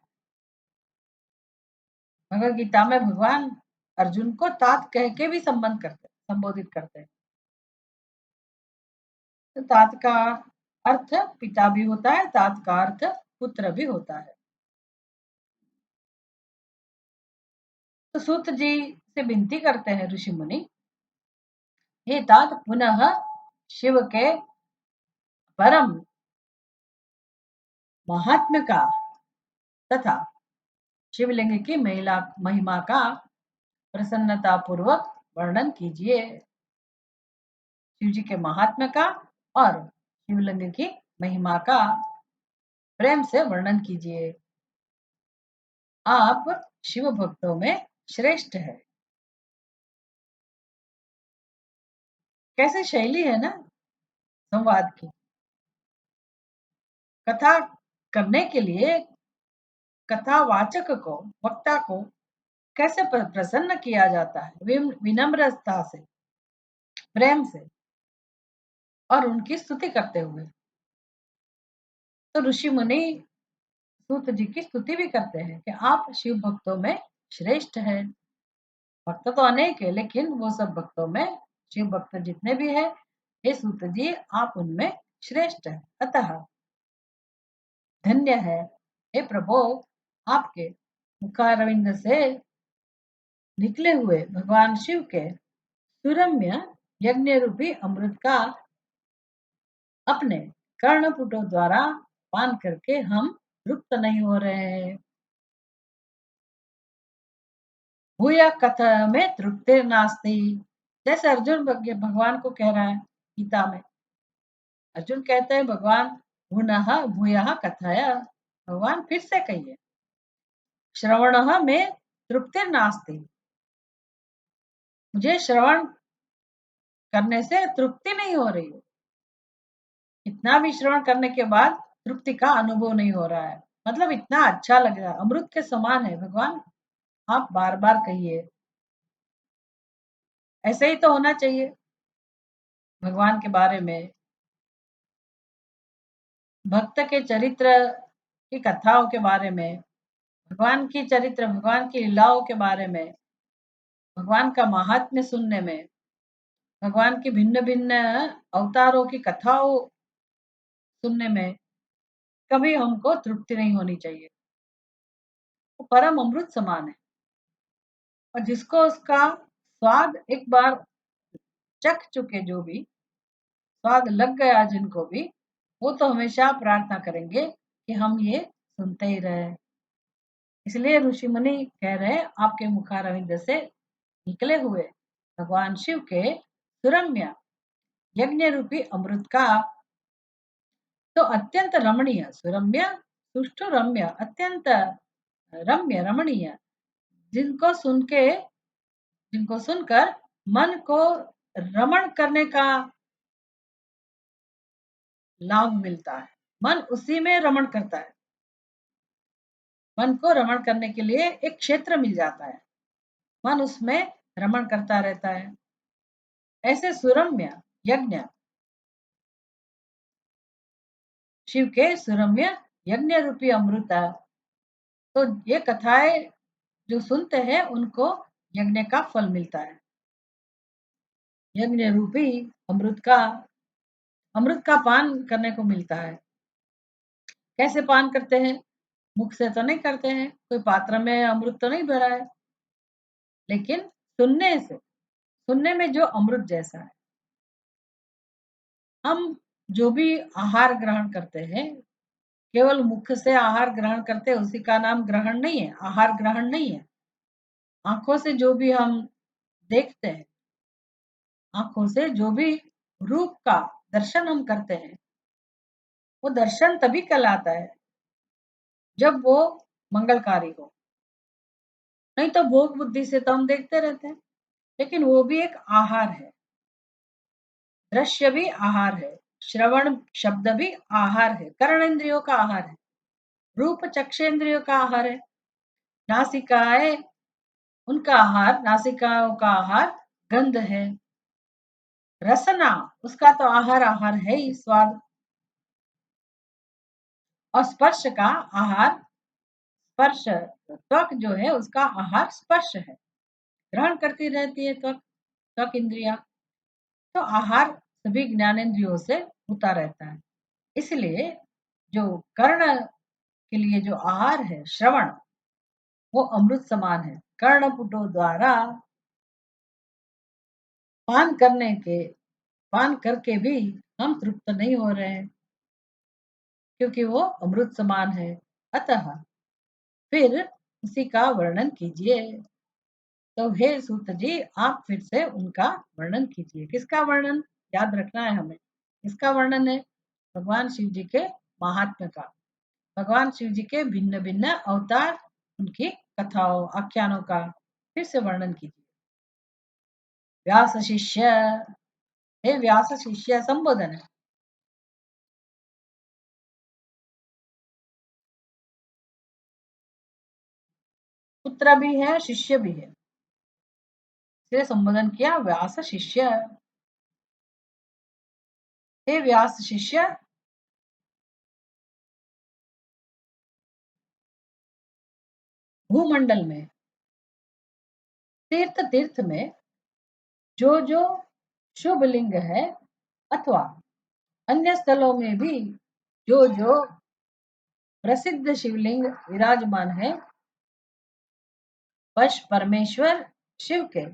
भगवत गीता में भगवान अर्जुन को तात कह के भी संबोधित करते हैं। तो तात का अर्थ पिता भी होता है, तात का अर्थ पुत्र भी होता है। तो सूत जी से विनती करते हैं ऋषि मुनि, हे तात, पुनः शिव के परम महात्म्य का तथा शिवलिंग की महिमा का प्रसन्नता पूर्वक वर्णन कीजिए। शिव जी के महात्म्य का और शिवलिंग की महिमा का प्रेम से वर्णन कीजिए। आप शिव भक्तों में श्रेष्ठ है। कैसे शैली है ना संवाद की। कथा करने के लिए कथावाचक को, वक्ता को कैसे प्रसन्न किया जाता है, विनम्रता से, प्रेम से और उनकी स्तुति करते हुए। तो ऋषि मुनि सूत जी की स्तुति भी करते हैं कि आप शिव भक्तों में श्रेष्ठ है। भक्त तो अनेक है, लेकिन वो सब भक्तों में शिव भक्त जितने भी है, हे सूत जी, आप उनमें श्रेष्ठ है। अतः धन्य है हे प्रभु, आपके मुखारविंद से निकले हुए भगवान शिव के सुरम्य यज्ञ रूपी अमृत का अपने कर्णपुटों द्वारा पान करके हम तृप्त नहीं हो रहे हैं। भूया कथा में तृप्ति नास्ति। जैसे अर्जुन भगवान को कह रहा है गीता में, अर्जुन कहते हैं भगवान, पुनः भूया कथाया, भगवान फिर से कहिए, श्रवण में तृप्ति नास्ति, मुझे श्रवण करने से तृप्ति नहीं हो रही है। इतना भी श्रवण करने के बाद तृप्ति का अनुभव नहीं हो रहा है। मतलब इतना अच्छा लग रहा है, अमृत के समान है भगवान, आप बार बार कहिए। ऐसे ही तो होना चाहिए भगवान के बारे में, भक्त के चरित्र की कथाओं के बारे में, भगवान की चरित्र, भगवान की लीलाओं के बारे में, भगवान का महात्म्य सुनने में, भगवान की भिन्न भिन्न अवतारों की कथाओं सुनने में कभी हमको तृप्ति नहीं होनी चाहिए। वो परम अमृत समान है। और जिसको उसका स्वाद एक बार चख चुके, जो भी स्वाद लग गया जिनको भी, वो तो हमेशा प्रार्थना करेंगे कि हम ये सुनते ही रहे। इसलिए ऋषि मुनि कह रहे हैं, आपके मुखारविंद से निकले हुए भगवान शिव के सुरम्य यज्ञ रूपी अमृत का तो अत्यंत रमणीय, सुरम्य, सुष्ठु, रम्य, अत्यंत रम्य, रमणीय, जिनको सुनकर मन को रमण करने का लाभ मिलता है। मन उसी में रमण करता है। मन को रमण करने के लिए एक क्षेत्र मिल जाता है। मन उसमें रमण करता रहता है। ऐसे सुरम्य यज्ञ, शिव के सुरम्य यज्ञ रूपी अमृत, तो ये कथाएं जो सुनते हैं उनको यज्ञ का फल मिलता है। यज्ञ रूपी अमृत का पान करने को मिलता है। कैसे पान करते हैं? मुख से तो नहीं करते हैं, कोई पात्र में अमृत तो नहीं भरा है, लेकिन सुनने में जो अमृत जैसा है। हम जो भी आहार ग्रहण करते हैं, केवल मुख से आहार ग्रहण करते हैं, उसी का नाम ग्रहण नहीं है, आहार ग्रहण नहीं है। आंखों से जो भी हम देखते हैं, आंखों से जो भी रूप का दर्शन हम करते हैं, वो दर्शन तभी कहलाता है जब वो मंगलकारी हो। नहीं तो भोग बुद्धि से तो हम देखते रहते हैं, लेकिन वो भी एक आहार है। दृश्य भी आहार है, श्रवण शब्द भी आहार है, कर्णेंद्रियों का आहार है, रूप चक्षेंद्रियों का आहार है, नासिकाएं उनका आहार, नासिकाओं का आहार गंध है, रसना उसका तो आहार है ही स्वाद, और स्पर्श का आहार स्पर्श, त्वक जो है उसका आहार स्पर्श है, ग्रहण करती रहती है त्वक, त्वक इंद्रिया। तो आहार सभी ज्ञानेंद्रियों से होता रहता है। इसलिए जो कर्ण के लिए जो आहार है श्रवण, वो अमृत समान है। कर्णपुटों द्वारा पान करने के पान करके भी हम तृप्त नहीं हो रहे हैं, क्योंकि वो अमृत समान है। अतः फिर उसी का वर्णन कीजिए। तो हे सूत जी, आप फिर से उनका वर्णन कीजिए। किसका वर्णन? याद रखना है हमें। किसका वर्णन है? भगवान शिव जी के महात्म्य का, भगवान शिव जी के भिन्न भिन्न अवतार, उनकी कथाओं आख्यानों का फिर से वर्णन कीजिए। व्यास शिष्य, हे व्यास शिष्य संबोधन है। पुत्र भी है, शिष्य भी है, इसलिए संबोधन किया व्यास शिष्य। हे व्यास शिष्य, भूमंडल में, तीर्थ तीर्थ में जो जो शुभ लिंग है, अथवा अन्य स्थलों में भी जो जो प्रसिद्ध शिवलिंग विराजमान है, वश परमेश्वर शिव के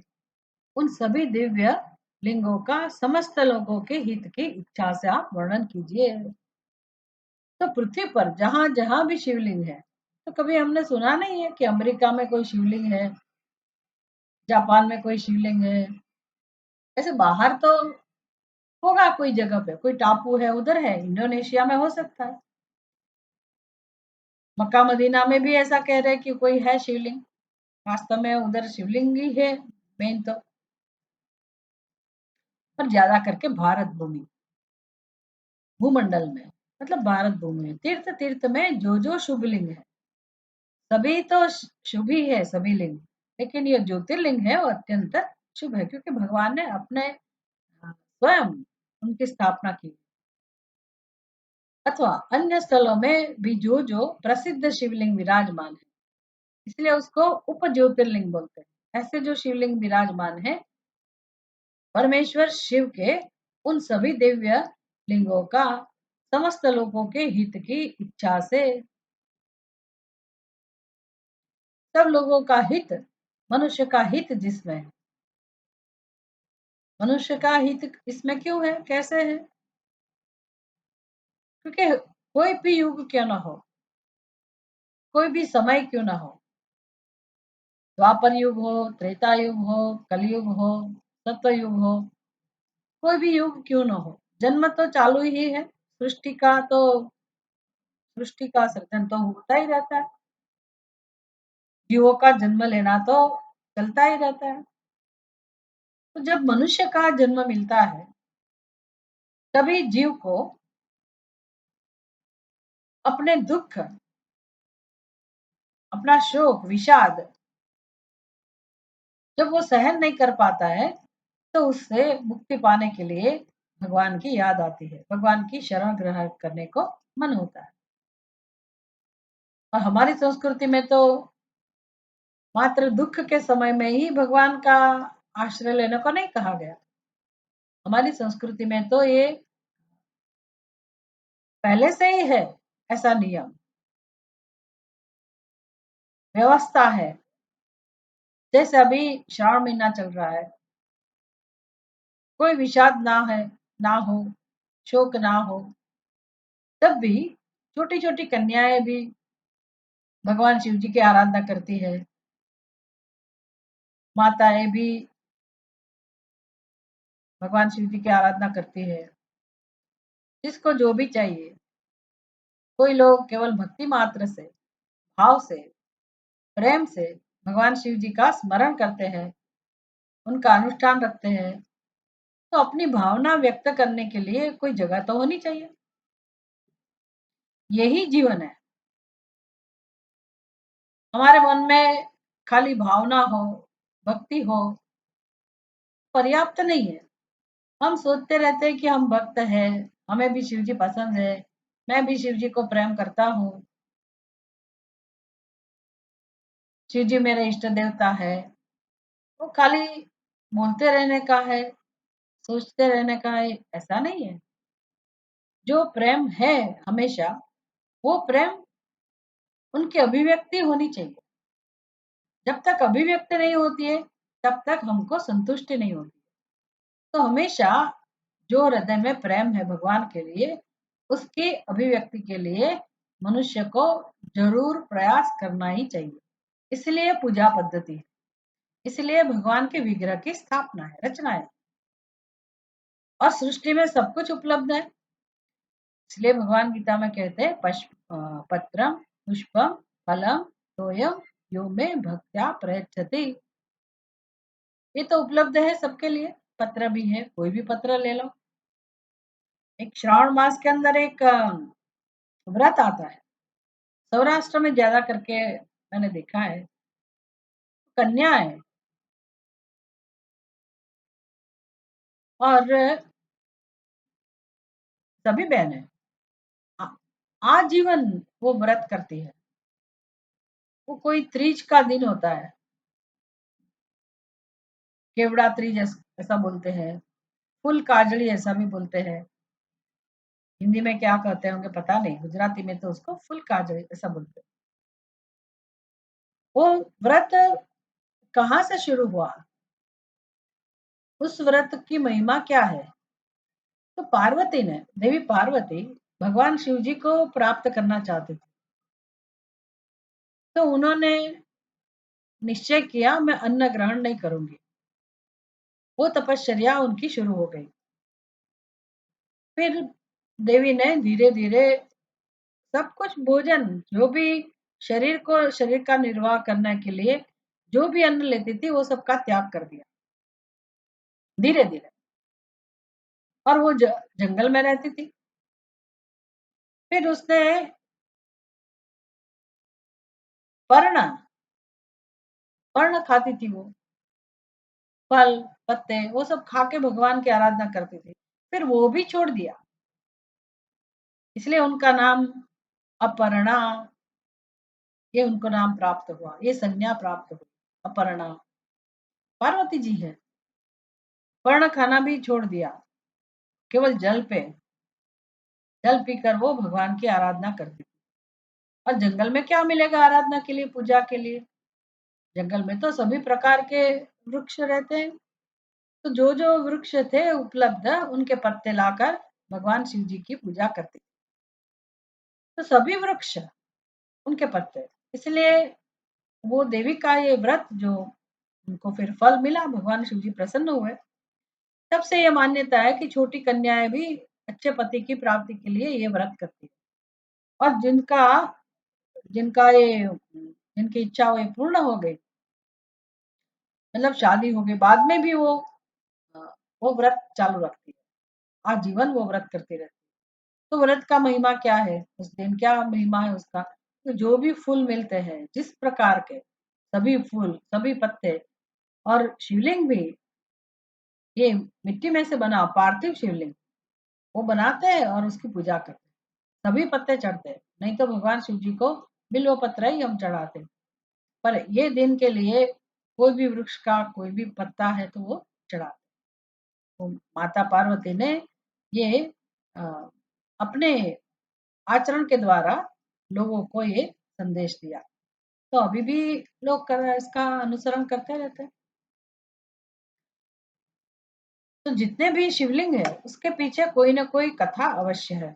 उन सभी दिव्य लिंगों का समस्त लोगों के हित की इच्छा से आप वर्णन कीजिए। तो पृथ्वी पर जहां जहां भी शिवलिंग है, तो कभी हमने सुना नहीं है कि अमेरिका में कोई शिवलिंग है, जापान में कोई शिवलिंग है। ऐसे बाहर तो होगा, कोई जगह पे कोई टापू है उधर है, इंडोनेशिया में हो सकता है, मक्का मदीना में भी ऐसा कह रहे हैं कि कोई है शिवलिंग, वास्तव में उधर शिवलिंग ही है मेन तो। पर ज्यादा करके भारत भूमि, भूमंडल में, मतलब भारत भूमि में तीर्थ तीर्थ में जो जो शुभ लिंग है, सभी तो शुभ ही है सभी लिंग, लेकिन ये ज्योतिर्लिंग है वो अत्यंत शुभ है, क्योंकि भगवान ने अपने स्वयं उनकी स्थापना की। अथवा अन्य स्थलों में भी जो जो प्रसिद्ध शिवलिंग विराजमान है, इसलिए उसको उप ज्योतिर्लिंग बोलते हैं। ऐसे जो शिवलिंग विराजमान है परमेश्वर शिव के, उन सभी दिव्य लिंगों का समस्त लोगों के हित की इच्छा से, सब लोगों का हित, मनुष्य का हित जिसमें है, मनुष्य का हित इसमें क्यों है, कैसे है? क्योंकि कोई भी युग क्यों ना हो, कोई भी समय क्यों ना हो, द्वापर युग हो, त्रेता युग हो, कलयुग हो, सत्य युग हो, कोई भी युग क्यों ना हो, जन्म तो चालू ही है। सृष्टि का सृजन तो होता ही रहता है, जीवों का जन्म लेना तो चलता ही रहता है। तो जब मनुष्य का जन्म मिलता है, तभी जीव को अपने दुख, अपना शोक, विषाद जब वो सहन नहीं कर पाता है, तो उससे मुक्ति पाने के लिए भगवान की याद आती है, भगवान की शरण ग्रहण करने को मन होता है। और हमारी संस्कृति में तो मात्र दुख के समय में ही भगवान का आश्रय लेने को नहीं कहा गया। हमारी संस्कृति में तो ये पहले से ही है, ऐसा नियम, व्यवस्था है। जैसे अभी श्रावण महीना चल रहा है, कोई विषाद ना है, ना हो, शोक ना हो, तब भी छोटी छोटी कन्याएं भी भगवान शिव जी की आराधना करती है, माताएं भी भगवान शिव जी की आराधना करती है। जिसको जो भी चाहिए, कोई लोग केवल भक्ति मात्र से, भाव से, प्रेम से भगवान शिव जी का स्मरण करते हैं, उनका अनुष्ठान रखते हैं। तो अपनी भावना व्यक्त करने के लिए कोई जगह तो होनी चाहिए। यही जीवन है। हमारे मन में खाली भावना हो, भक्ति हो, पर्याप्त नहीं है। हम सोचते रहते हैं कि हम भक्त हैं, हमें भी शिव जी पसंद है, मैं भी शिव जी को प्रेम करता हूँ, शिव जी मेरे इष्ट देवता है। वो खाली बोलते रहने का है, सोचते रहने का है, ऐसा नहीं है। जो प्रेम है हमेशा, वो प्रेम उनकी अभिव्यक्ति होनी चाहिए। जब तक अभिव्यक्ति नहीं होती है, तब तक हमको संतुष्टि नहीं होती। तो हमेशा जो हृदय में प्रेम है भगवान के लिए, उसकी अभिव्यक्ति के लिए मनुष्य को जरूर प्रयास करना ही चाहिए। इसलिए पूजा पद्धति है, इसलिए भगवान के विग्रह की स्थापना है, रचना है। और सृष्टि में सब कुछ उपलब्ध है। इसलिए भगवान गीता में कहते हैं पत्रम पुष्पम फलम तोयम यो में भक्त्या प्रयच्छति। ये तो उपलब्ध है सबके लिए। पत्र भी है, कोई भी पत्र ले लो। एक श्रावण मास के अंदर एक व्रत आता है, सौराष्ट्र में ज्यादा करके मैंने देखा है। कन्या है और सभी बहन है, आ- आजीवन वो व्रत करती है। वो कोई तीज का दिन होता है, केवड़ा तीज ऐसा बोलते हैं, फुल काजड़ी ऐसा भी बोलते हैं। हिंदी में क्या कहते होंगे पता नहीं, गुजराती में तो उसको फुल काजड़ी ऐसा बोलते हैं। वो व्रत कहाँ से शुरू हुआ, उस व्रत की महिमा क्या है? तो पार्वती ने, देवी पार्वती भगवान शिव जी को प्राप्त करना चाहती थी। तो उन्होंने निश्चय किया, मैं अन्न ग्रहण नहीं करूंगी। वो तपश्चर्या उनकी शुरू हो गई। फिर देवी ने धीरे धीरे सब कुछ भोजन, जो भी शरीर का निर्वाह करने के लिए जो भी अन्न लेती थी, वो सबका त्याग कर दिया धीरे धीरे। और वो जंगल में रहती थी। फिर उसने पर्ण पर्ण खाती थी वो, फल पत्ते वो सब खा के भगवान की आराधना करती थी। फिर वो भी छोड़ दिया, इसलिए उनका नाम अपर्णा, ये उनको नाम प्राप्त हुआ, ये संज्ञा प्राप्त हुई, अपर्णा पार्वती जी है। पर्ण खाना भी छोड़ दिया, केवल जल पीकर वो भगवान की आराधना करती थी। और जंगल में क्या मिलेगा आराधना के लिए, पूजा के लिए? जंगल में तो सभी प्रकार के वृक्ष रहते हैं। तो जो जो वृक्ष थे उपलब्ध, उनके पत्ते लाकर भगवान शिव जी की पूजा करती थी। तो सभी वृक्ष, उनके पत्ते, इसलिए वो देवी का ये व्रत जो उनको फिर फल मिला, भगवान शिव जी प्रसन्न हुए। तब से ये मान्यता है कि छोटी कन्याएं भी अच्छे पति की प्राप्ति के लिए ये व्रत करती है। और जिनका जिनका ये जिनकी इच्छा वो पूर्ण हो गई, मतलब शादी हो गई बाद में भी वो वो व्रत चालू रखती है, आजीवन वो व्रत करती रहती है। तो व्रत का महिमा क्या है, उस दिन क्या महिमा है उसका? तो जो भी फूल मिलते हैं जिस प्रकार के, सभी फूल, सभी पत्ते, और शिवलिंग भी, ये मिट्टी में से बना पार्थिव शिवलिंग वो बनाते हैं और उसकी पूजा करते हैं। सभी पत्ते चढ़ते हैं, नहीं तो भगवान शिव जी को बिल्व पत्र ही हम चढ़ाते हैं। पर ये दिन के लिए कोई भी वृक्ष का कोई भी पत्ता है तो वो चढ़ाते हैं। तो माता पार्वती ने ये अ, अपने आचरण के द्वारा लोगों को ये संदेश दिया। तो अभी भी लोग इसका अनुसरण करते रहते हैं। तो जितने भी शिवलिंग है उसके पीछे कोई ना कोई कथा अवश्य है,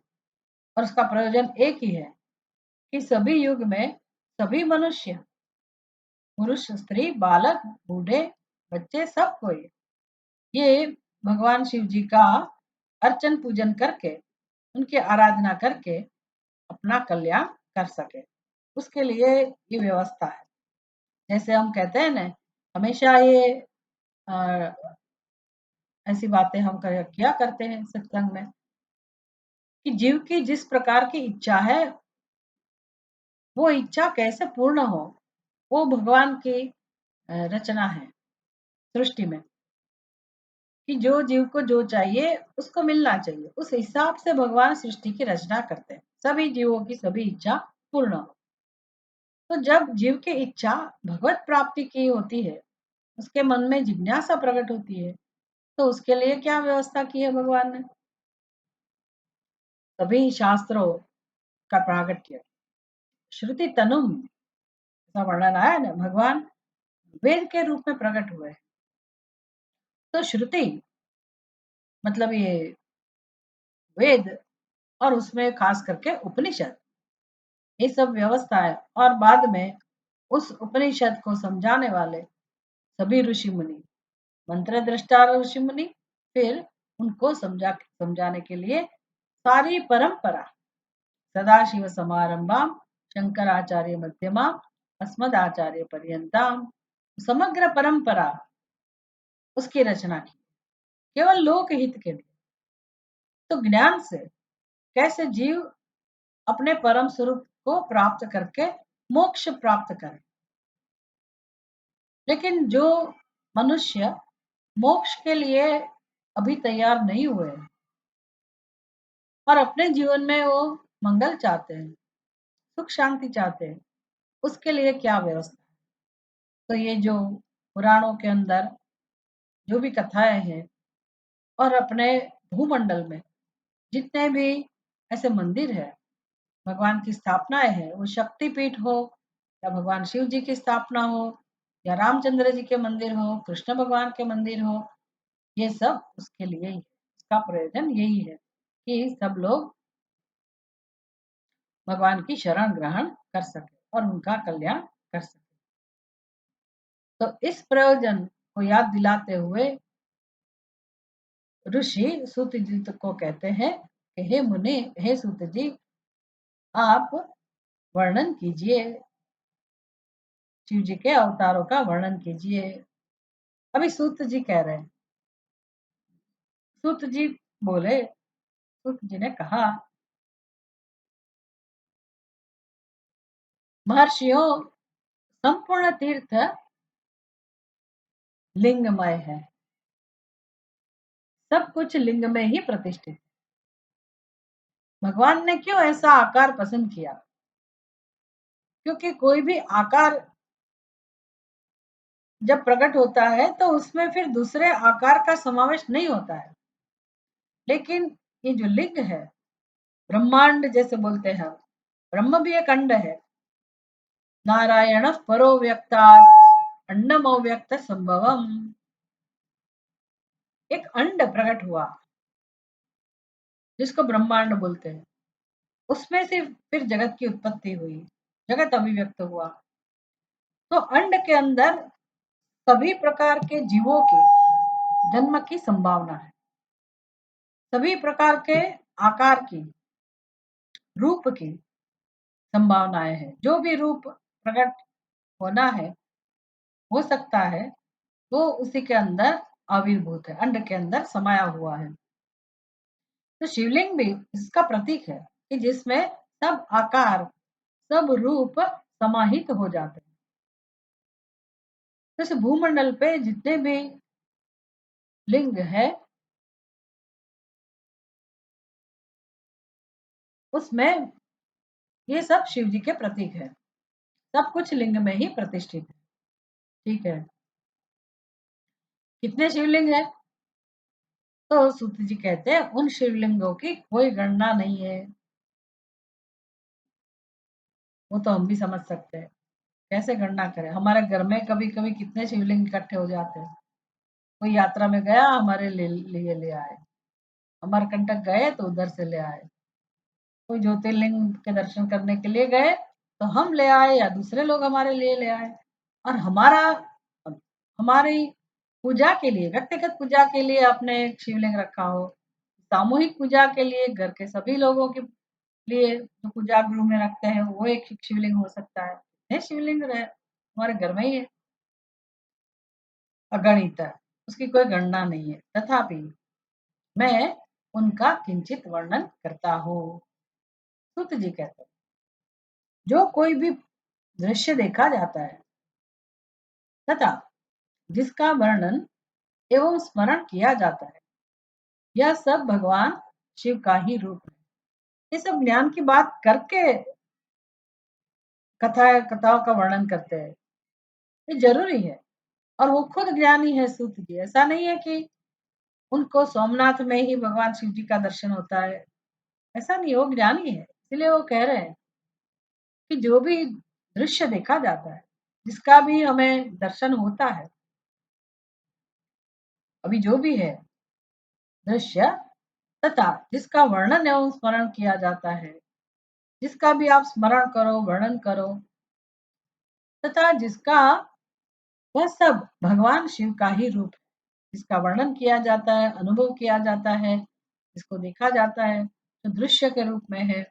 और उसका प्रयोजन एक ही है कि सभी युग में सभी मनुष्य, पुरुष स्त्री बालक बूढ़े बच्चे, सब कोई ये भगवान शिव जी का अर्चन पूजन करके, उनकी आराधना करके अपना कल्याण कर सके। उसके लिए ये व्यवस्था है। जैसे हम कहते हैं ना, हमेशा ये अ, ऐसी बातें हम किया करते हैं सत्संग में कि जीव की जिस प्रकार की इच्छा है वो इच्छा कैसे पूर्ण हो, वो भगवान की रचना है सृष्टि में, कि जो जीव को जो चाहिए उसको मिलना चाहिए, उस हिसाब से भगवान सृष्टि की रचना करते हैं, सभी जीवों की सभी इच्छा पूर्ण हो। तो जब जीव की इच्छा भगवत प्राप्ति की होती है, उसके मन में जिज्ञासा प्रकट होती है, तो उसके लिए क्या व्यवस्था की है भगवान ने? सभी शास्त्रों का प्रागट्य, श्रुति तनुम, ऐसा वर्णन आया ना, भगवान वेद के रूप में प्रकट हुए। तो श्रुति मतलब ये वेद, और उसमें खास करके उपनिषद, ये सब व्यवस्था है। और बाद में उस उपनिषद को समझाने वाले सभी ऋषि मुनि, मंत्र दृष्टा ऋषि मुनि, फिर उनको समझाने के लिए सारी परंपरा, सदाशिव समारंभाम शंकराचार्य मध्यमा अस्मदाचार्य पर्यंताम, समग्र परंपरा उसकी रचना की, केवल लोक हित के लिए। तो ज्ञान से कैसे जीव अपने परम स्वरूप को प्राप्त करके मोक्ष प्राप्त करे। लेकिन जो मनुष्य मोक्ष के लिए अभी तैयार नहीं हुए और अपने जीवन में वो मंगल चाहते हैं, सुख शांति चाहते हैं, उसके लिए क्या व्यवस्था? तो ये जो पुराणों के अंदर जो भी कथाएं हैं, और अपने भूमंडल में जितने भी ऐसे मंदिर है, भगवान की स्थापनाएं हैं, वो शक्तिपीठ हो या भगवान शिव जी की स्थापना हो या रामचंद्र जी के मंदिर हो, कृष्ण भगवान के मंदिर हो, ये सब उसके लिए ही है। इसका प्रयोजन यही है कि सब लोग भगवान की शरण ग्रहण कर सके और उनका कल्याण कर सके। तो इस प्रयोजन को याद दिलाते हुए ऋषि सूत जी को कहते हैं कि हे मुनि, हे सूत जी, आप वर्णन कीजिए, शिव जी के अवतारों का वर्णन कीजिए। अभी सूत जी कह रहे हैं। सूत जी बोले, सूत जी ने कहा, महर्षियों, संपूर्ण तीर्थ लिंगमय है, सब कुछ लिंग में ही प्रतिष्ठित। भगवान ने क्यों ऐसा आकार पसंद किया? क्योंकि कोई भी आकार जब प्रकट होता है तो उसमें फिर दूसरे आकार का समावेश नहीं होता है। लेकिन ये जो लिंग है, ब्रह्मांड जैसे बोलते हैं, ब्रह्म भी एक अंड है। नारायण परो व्यक्ता अंडम अव्यक्त संभवम, एक अंड प्रकट हुआ जिसको ब्रह्मांड बोलते हैं। उसमें से फिर जगत की उत्पत्ति हुई, जगत अभिव्यक्त हुआ। तो अंड के अंदर सभी प्रकार के जीवों की जन्म की संभावना है, सभी प्रकार के आकार की, रूप की संभावनाएं हैं। जो भी रूप प्रकट होना है, हो सकता है, वो उसी के अंदर आविर्भूत है, अंड के अंदर समाया हुआ है। तो शिवलिंग भी इसका प्रतीक है कि जिसमें सब आकार, सब रूप समाहित हो जाते हैं। जैसे भूमंडल पे जितने भी लिंग है, उसमें ये सब शिव जी के प्रतीक है। सब कुछ लिंग में ही प्रतिष्ठित है। ठीक है, कितने शिवलिंग है? तो सूत जी कहते हैं उन शिवलिंगों की कोई गणना नहीं है। वो तो हम भी समझ सकते हैं, कैसे गणना करें? हमारे घर में कभी कभी कितने शिवलिंग इकट्ठे हो जाते हैं। कोई यात्रा में गया, हमारे लिए ले आए। अमरकंटक गए तो उधर से ले आए। कोई ज्योतिर्लिंग के दर्शन करने के लिए गए तो हम ले आए या दूसरे लोग हमारे लिए ले आए। और हमारी पूजा के लिए, व्यक्तिगत पूजा के लिए आपने एक शिवलिंग रखा हो, सामूहिक पूजा के लिए घर के सभी लोगों के लिए जो पूजा गृह में रखते हैं वो एक शिवलिंग हो सकता है। ये शिवलिंग रहे हमारे घर में ही है, अगणित है, उसकी कोई गणना नहीं है। तथापि मैं उनका किंचित वर्णन करता हूँ। सूत जी कहते हैं जो कोई भी दृश्य देखा जाता है तथा जिसका वर्णन एवं स्मरण किया जाता है, यह सब भगवान शिव का ही रूप है। ये सब ज्ञान की बात करके कथाओं का वर्णन करते हैं, ये जरूरी है। और वो खुद ज्ञानी है सूत जी, ऐसा नहीं है कि उनको सोमनाथ में ही भगवान शिव जी का दर्शन होता है, ऐसा नहीं, वो ज्ञानी है। इसलिए वो कह रहे हैं कि जो भी दृश्य देखा जाता है, जिसका भी हमें दर्शन होता है, अभी जो भी है दृश्य तथा जिसका वर्णन एवं स्मरण किया जाता है, जिसका भी आप स्मरण करो, वर्णन करो, तथा जिसका वह सब भगवान शिव का ही रूप है। जिसका वर्णन किया जाता है, अनुभव किया जाता है, जिसको देखा जाता है, जो दृश्य के रूप में है,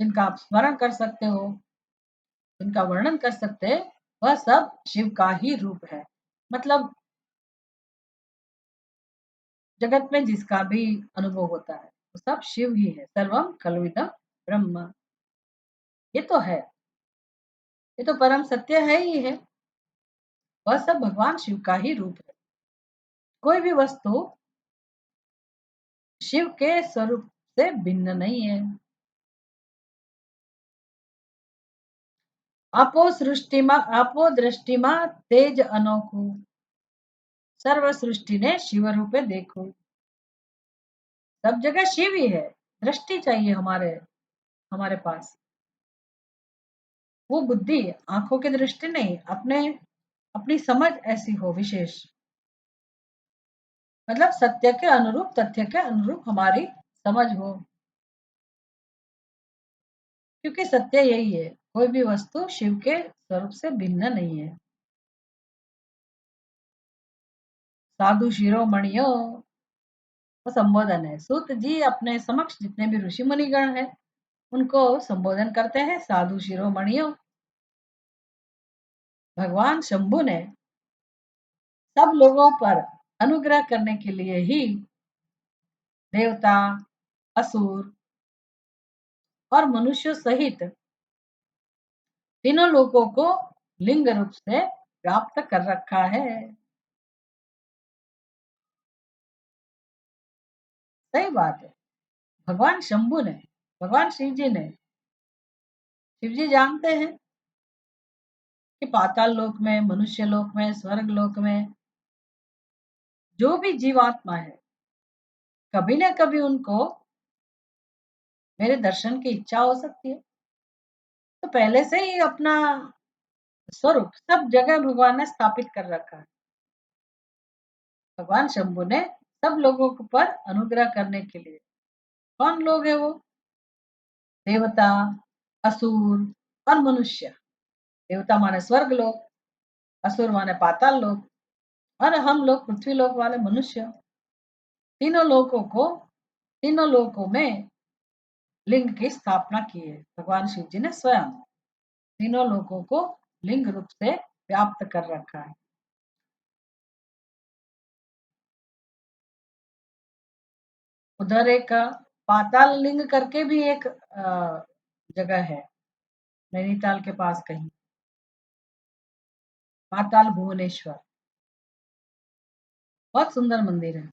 जिनका आप स्मरण कर सकते हो, जिनका वर्णन कर सकते हैं, वह सब शिव का ही रूप है। मतलब जगत में जिसका भी अनुभव होता है वो सब शिव ही है। सर्वम खलविदम ब्रह्म, ये तो है, ये तो परम सत्य है ही है। वह सब भगवान शिव का ही रूप है। कोई भी वस्तु शिव के स्वरूप से भिन्न नहीं है। आपो दृष्टिमा तेज अनोखू, सर्व सृष्टि ने शिव रूपे देखो। सब जगह शिव ही है। दृष्टि चाहिए हमारे हमारे पास, वो बुद्धि, आंखों की दृष्टि नहीं, अपने अपनी समझ ऐसी हो विशेष। मतलब सत्य के अनुरूप, तथ्य के अनुरूप हमारी समझ हो, क्योंकि सत्य यही है, कोई भी वस्तु शिव के स्वरूप से भिन्न नहीं है। साधु शिरोमणियों, वो संबोधन है। सूत जी अपने समक्ष जितने भी ऋषि मुनिगण हैं उनको संबोधन करते हैं साधु शिरोमणियों। भगवान शंभु ने सब लोगों पर अनुग्रह करने के लिए ही देवता, असुर और मनुष्यों सहित तीनों लोगों को लिंग रूप से प्राप्त कर रखा है। सही बात है। भगवान शंभु ने, भगवान शिव जी ने, शिव जी जानते हैं कि पाताल लोक में, मनुष्य लोक में, स्वर्ग लोक में जो भी जीवात्मा है, कभी ना कभी उनको मेरे दर्शन की इच्छा हो सकती है। तो पहले से ही अपना स्वरूप सब जगह भगवान ने स्थापित कर रखा है। भगवान शंभु ने सब लोगों पर अनुग्रह करने के लिए, कौन लोग है वो? देवता, असुर और मनुष्य। देवता माने स्वर्ग लोक, असुर माने पाताल लोक, और हम लोग पृथ्वी लोक वाले मनुष्य। तीनों लोकों को, तीनों लोकों में लिंग की स्थापना की है भगवान शिव जी ने स्वयं। तीनों लोकों को लिंग रूप से व्याप्त कर रखा है। उधर एक पाताल लिंग करके भी एक जगह है, नैनीताल के पास कहीं, पाताल भुवनेश्वर। बहुत सुंदर मंदिर है।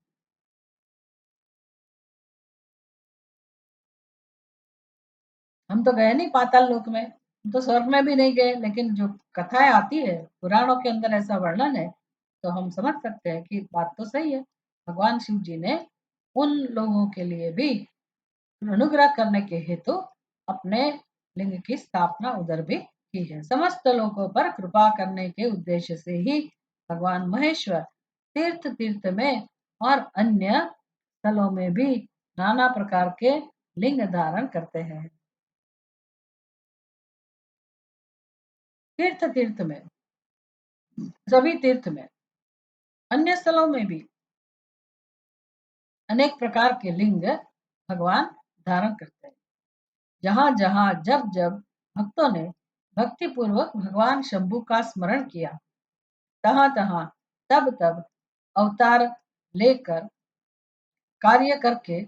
हम तो गए नहीं पाताल लोक में, हम तो स्वर्ग में भी नहीं गए, लेकिन जो कथाएं आती है पुराणों के अंदर ऐसा वर्णन है, तो हम समझ सकते हैं कि बात तो सही है। भगवान शिव जी ने उन लोगों के लिए भी अनुग्रह करने के हेतु अपने लिंग की स्थापना उधर भी की है। समस्त लोगों पर कृपा करने के उद्देश्य से ही भगवान महेश्वर तीर्थ तीर्थ में और अन्य स्थलों में भी नाना प्रकार के लिंग धारण करते हैं। तीर्थ तीर्थ में, सभी तीर्थ में, अन्य स्थलों में भी अनेक प्रकार के लिंग भगवान धारण करते हैं। जहां जहां जब जब भक्तों ने भक्ति पूर्वक भगवान शंभु का स्मरण किया, तहां तहां तब तब अवतार लेकर कार्य करके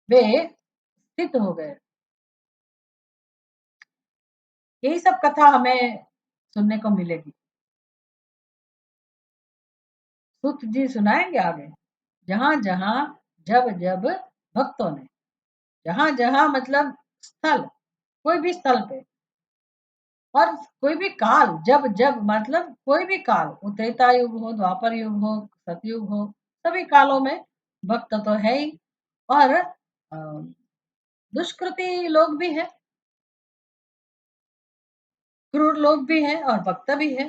वे स्थित हो गए। यही सब कथा हमें सुनने को मिलेगी। सूत जी सुनाएंगे आगे। जहां जहां जब जब भक्तों ने, जहां जहां मतलब स्थल, कोई भी स्थल पे, और कोई भी काल, जब जब मतलब कोई भी काल, वो त्रेता युग हो, द्वापर युग हो, सतयुग हो, सभी कालों में भक्त तो है ही, और दुष्कृति लोग भी है, क्रूर लोग भी हैं और भक्त भी है।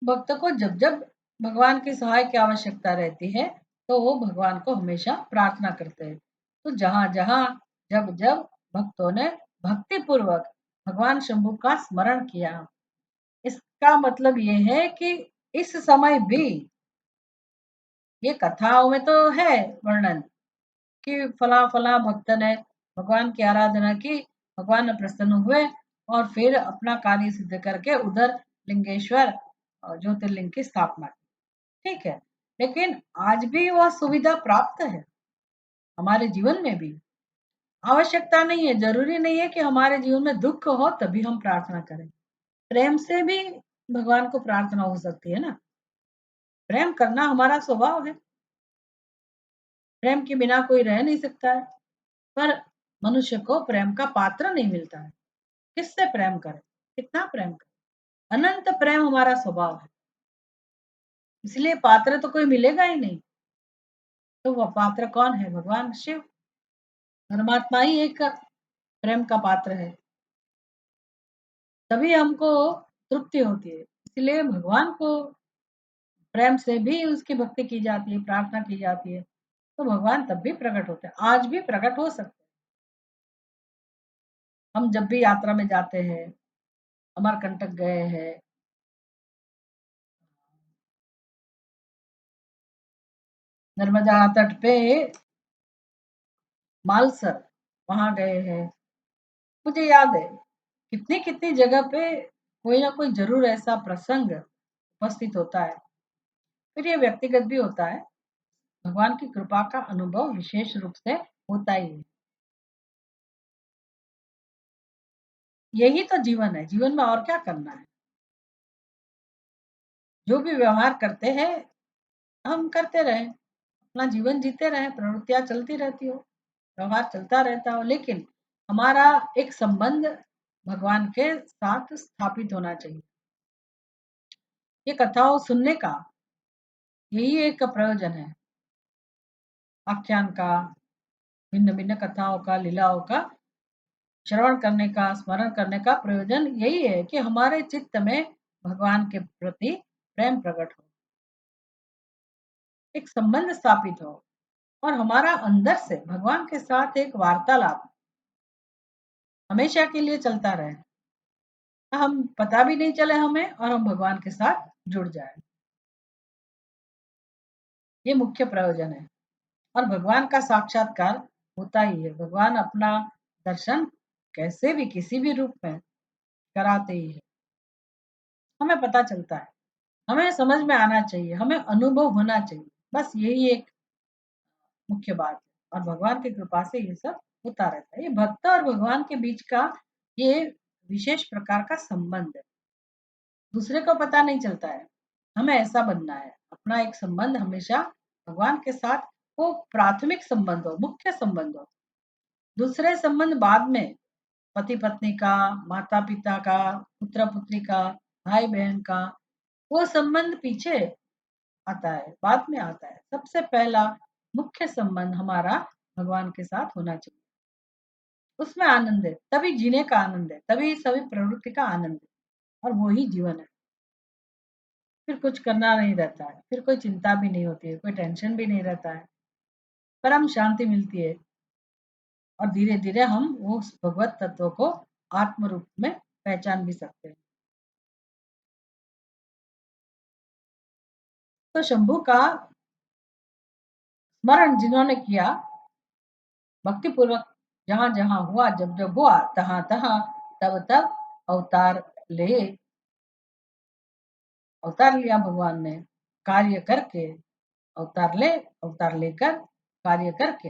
भक्त को जब जब भगवान की सहाय की आवश्यकता रहती है, तो वो भगवान को हमेशा प्रार्थना करते हैं। तो जहां जहां जब जब भक्तों ने भक्ति पूर्वक भगवान शंभु का स्मरण किया, इसका मतलब ये है कि इस समय भी, ये कथाओं में तो है वर्णन कि फला फला भक्त ने भगवान की आराधना की, भगवान प्रसन्न हुए और फिर अपना कार्य सिद्ध करके उधर लिंगेश्वर ज्योतिर्लिंग की स्थापना की। ठीक है, लेकिन आज भी वह सुविधा प्राप्त है हमारे जीवन में भी। आवश्यकता नहीं है, जरूरी नहीं है कि हमारे जीवन में दुख हो तभी हम प्रार्थना करें। प्रेम से भी भगवान को प्रार्थना हो सकती है ना। प्रेम करना हमारा स्वभाव है, प्रेम के बिना कोई रह नहीं सकता है, पर मनुष्य को प्रेम का पात्र नहीं मिलता है। किससे प्रेम करे, कितना प्रेम करे। अनंत प्रेम हमारा स्वभाव है, इसलिए पात्र तो कोई मिलेगा ही नहीं। तो वह पात्र कौन है? भगवान शिव, परमात्मा ही एक प्रेम का पात्र है। तभी हमको तृप्ति होती है, इसलिए भगवान को प्रेम से भी उसकी भक्ति की जाती है, प्रार्थना की जाती है। तो भगवान तब भी प्रकट होते हैं, आज भी प्रकट हो सकते हैं। हम जब भी यात्रा में जाते हैं, अमरकंटक गए हैं, नर्मदा तट पे मालसर, वहां गए हैं। मुझे याद है कितनी कितनी जगह पे कोई ना कोई जरूर ऐसा प्रसंग उपस्थित होता है। फिर ये व्यक्तिगत भी होता है, भगवान की कृपा का अनुभव विशेष रूप से होता ही है। यही तो जीवन है, जीवन में और क्या करना है। जो भी व्यवहार करते हैं हम करते रहें, अपना जीवन जीते रहें, प्रवृत्तियां चलती रहती हो, व्यवहार चलता रहता हो, लेकिन हमारा एक संबंध भगवान के साथ स्थापित होना चाहिए। ये कथाओं सुनने का यही एक प्रयोजन है, आख्यान का, भिन्न भिन्न कथाओं का, लीलाओं का श्रवण करने का, स्मरण करने का प्रयोजन यही है कि हमारे चित्त में भगवान के प्रति प्रेम प्रकट हो, एक संबंध स्थापित हो, और हमारा अंदर से भगवान के साथ एक वार्तालाप हमेशा के लिए चलता रहे। हम पता भी नहीं चले हमें, और हम भगवान के साथ जुड़ जाए। ये मुख्य प्रयोजन है। और भगवान का साक्षात्कार होता ही है। भगवान अपना दर्शन कैसे भी किसी भी रूप में कराते ही है, हमें पता चलता है, हमें समझ में आना चाहिए, हमें अनुभव होना चाहिए। बस यही एक मुख्य बात है। और भगवान की कृपा से ये सब होता रहता है। ये भक्त और भगवान के बीच का ये विशेष प्रकार का संबंध है, दूसरे को पता नहीं चलता है। हमें ऐसा बनना है, अपना एक संबंध हमेशा भगवान के साथ वो प्राथमिक संबंध हो, मुख्य संबंध हो। दूसरे संबंध बाद में, पति पत्नी का, माता पिता का, पुत्र पुत्री का, भाई बहन का, वो संबंध पीछे आता है, बाद में आता है। सबसे पहला मुख्य संबंध हमारा भगवान के साथ होना चाहिए। उसमें आनंद है, तभी जीने का आनंद है, तभी सभी प्रवृत्ति का आनंद है, और वो ही जीवन है। फिर कुछ करना नहीं रहता है, फिर कोई चिंता भी नहीं होती है, कोई टेंशन भी नहीं रहता है, परम शांति मिलती है। और धीरे धीरे हम वो उस भगवत तत्व को आत्म रूप में पहचान भी सकते हैं। तो शंभू का स्मरण जिन्होंने किया भक्ति पूर्वक, जहां जहां हुआ, जब जब हुआ, तहां तहां, तब तब अवतार ले अवतार लिया भगवान ने, कार्य करके अवतार लेकर कार्य करके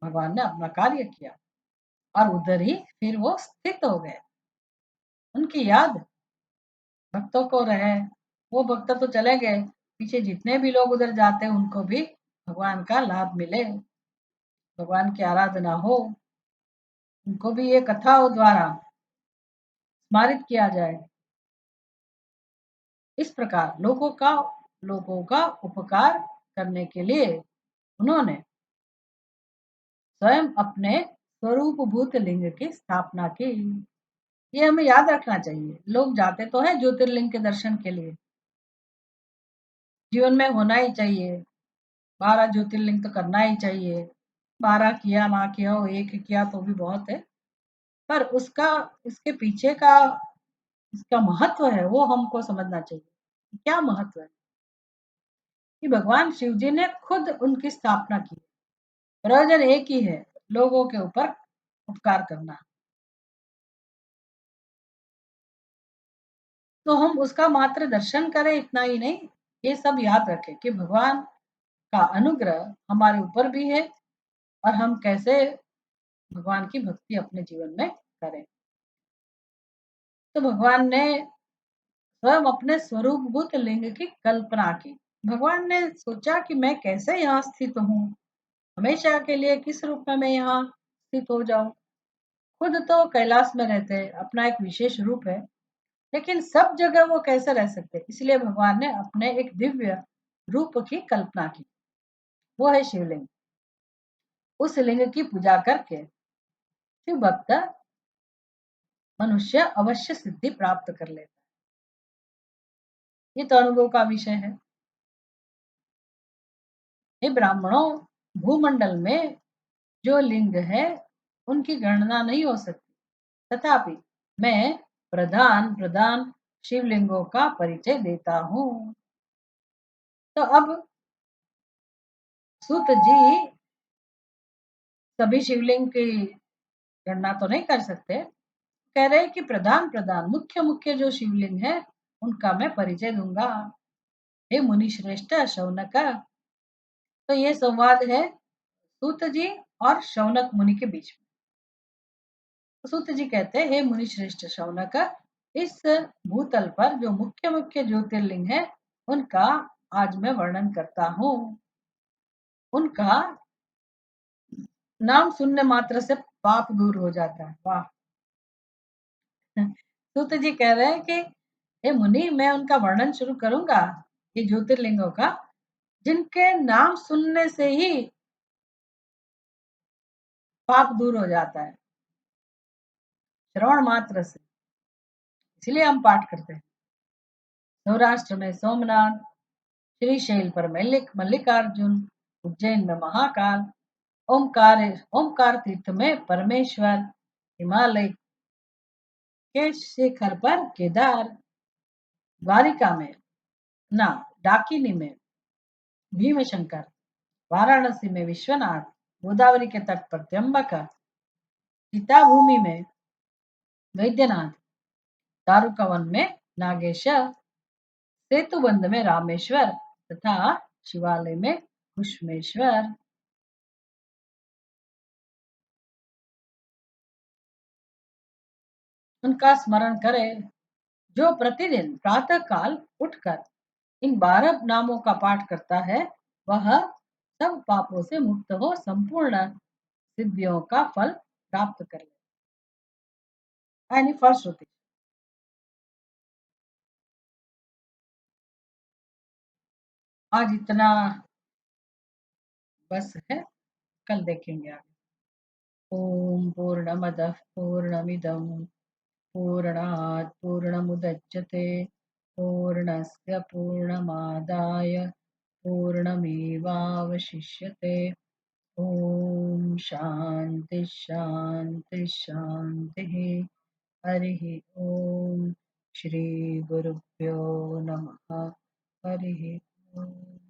भगवान ने अपना कार्य किया, और उधर ही फिर वो स्थित हो गए। उनकी याद भक्तों को रहे। वो भक्त तो चले गए, पीछे जितने भी लोग उधर जाते हैं उनको भी भगवान का लाभ मिले, भगवान की आराधना हो, उनको भी ये कथाओं द्वारा स्मारित किया जाए। इस प्रकार लोगों का उपकार करने के लिए उन्होंने स्वयं अपने स्वरूप भूत लिंग की स्थापना की। ये हमें याद रखना चाहिए। लोग जाते तो हैं ज्योतिर्लिंग के दर्शन के लिए, जीवन में होना ही चाहिए, 12 ज्योतिर्लिंग तो करना ही चाहिए। 12 किया ना किया हो, एक किया तो भी बहुत है, पर उसका इसके पीछे का इसका महत्व है वो हमको समझना चाहिए। क्या महत्व है कि भगवान शिव जी ने खुद उनकी स्थापना की। प्रयोजन एक ही है, लोगों के ऊपर उपकार करना। तो हम उसका मात्र दर्शन करें इतना ही नहीं, ये सब याद रखें कि भगवान का अनुग्रह हमारे ऊपर भी है, और हम कैसे भगवान की भक्ति अपने जीवन में करें। तो भगवान ने स्वयं अपने स्वरूपभूत लिंग की कल्पना की। भगवान ने सोचा कि मैं कैसे यहाँ स्थित हूँ, हमेशा के लिए किस रूप में मैं यहाँ स्थित हो जाऊं। खुद तो कैलाश में रहते हैं, अपना एक विशेष रूप है, लेकिन सब जगह वो कैसे रह सकते, इसलिए भगवान ने अपने एक दिव्य रूप की कल्पना की, वो है शिवलिंग। उस लिंग की पूजा करके शिव भक्त मनुष्य अवश्य सिद्धि प्राप्त कर लेता है। ये तो अनुभव का विषय है। हे ब्राह्मणों, भूमंडल में जो लिंग है उनकी गणना नहीं हो सकती, तथापि मैं प्रधान प्रधान शिवलिंगों का परिचय देता हूँ। तो अब सूत जी सभी शिवलिंग की गणना तो नहीं कर सकते, कह रहे हैं कि प्रधान प्रधान मुख्य मुख्य जो शिवलिंग है उनका मैं परिचय दूंगा। हे मुनि श्रेष्ठ शौनक। तो ये संवाद है सूत जी और शौनक मुनि के बीच में। तो सूत जी कहते हैं, हे मुनि श्रेष्ठ शौनक, इस भूतल पर जो मुख्य मुख्य ज्योतिर्लिंग है उनका आज मैं वर्णन करता हूँ। उनका नाम सुनने मात्र से पाप दूर हो जाता है। वाह। सूत जी कह रहे हैं कि हे मुनि, मैं उनका वर्णन शुरू करूंगा, ये ज्योतिर्लिंगों का, जिनके नाम सुनने से ही पाप दूर हो जाता है, श्रवण मात्र से। इसलिए हम पाठ करते हैं। सौराष्ट्र में सोमनाथ, श्रीशैल पर मल्लिकार्जुन, उज्जैन में महाकाल, ओमकार ओमकार तीर्थ में परमेश्वर, हिमालय के शिखर पर केदार, द्वारिका में ना डाकिनी में भीमशंकर, वाराणसी में विश्वनाथ, गोदावरी के तट पर त्र्यंबक, सीता भूमि में वैद्यनाथ, दारुकावन में नागेश, सेतुबंध में रामेश्वर, तथा शिवालय में कुष्मेश्वर। उनका स्मरण करें, जो प्रतिदिन प्रातः काल उठकर इन 12 नामों का पाठ करता है, वह सब पापों से मुक्त हो संपूर्ण सिद्धियों का फल प्राप्त कर ले। यानी फलश्रुति। आज इतना बस है, कल देखेंगे आगे। ओम पूर्णमदः पूर्णमिदं पूर्णात् पूर्णमुदच्यते पूर्णस्य पूर्णमादाय पूर्णमेवावशिष्यते। ओम शांति शांति शांति। हरिः ओम। श्री गुरुभ्यो नमः। हरिः ओम।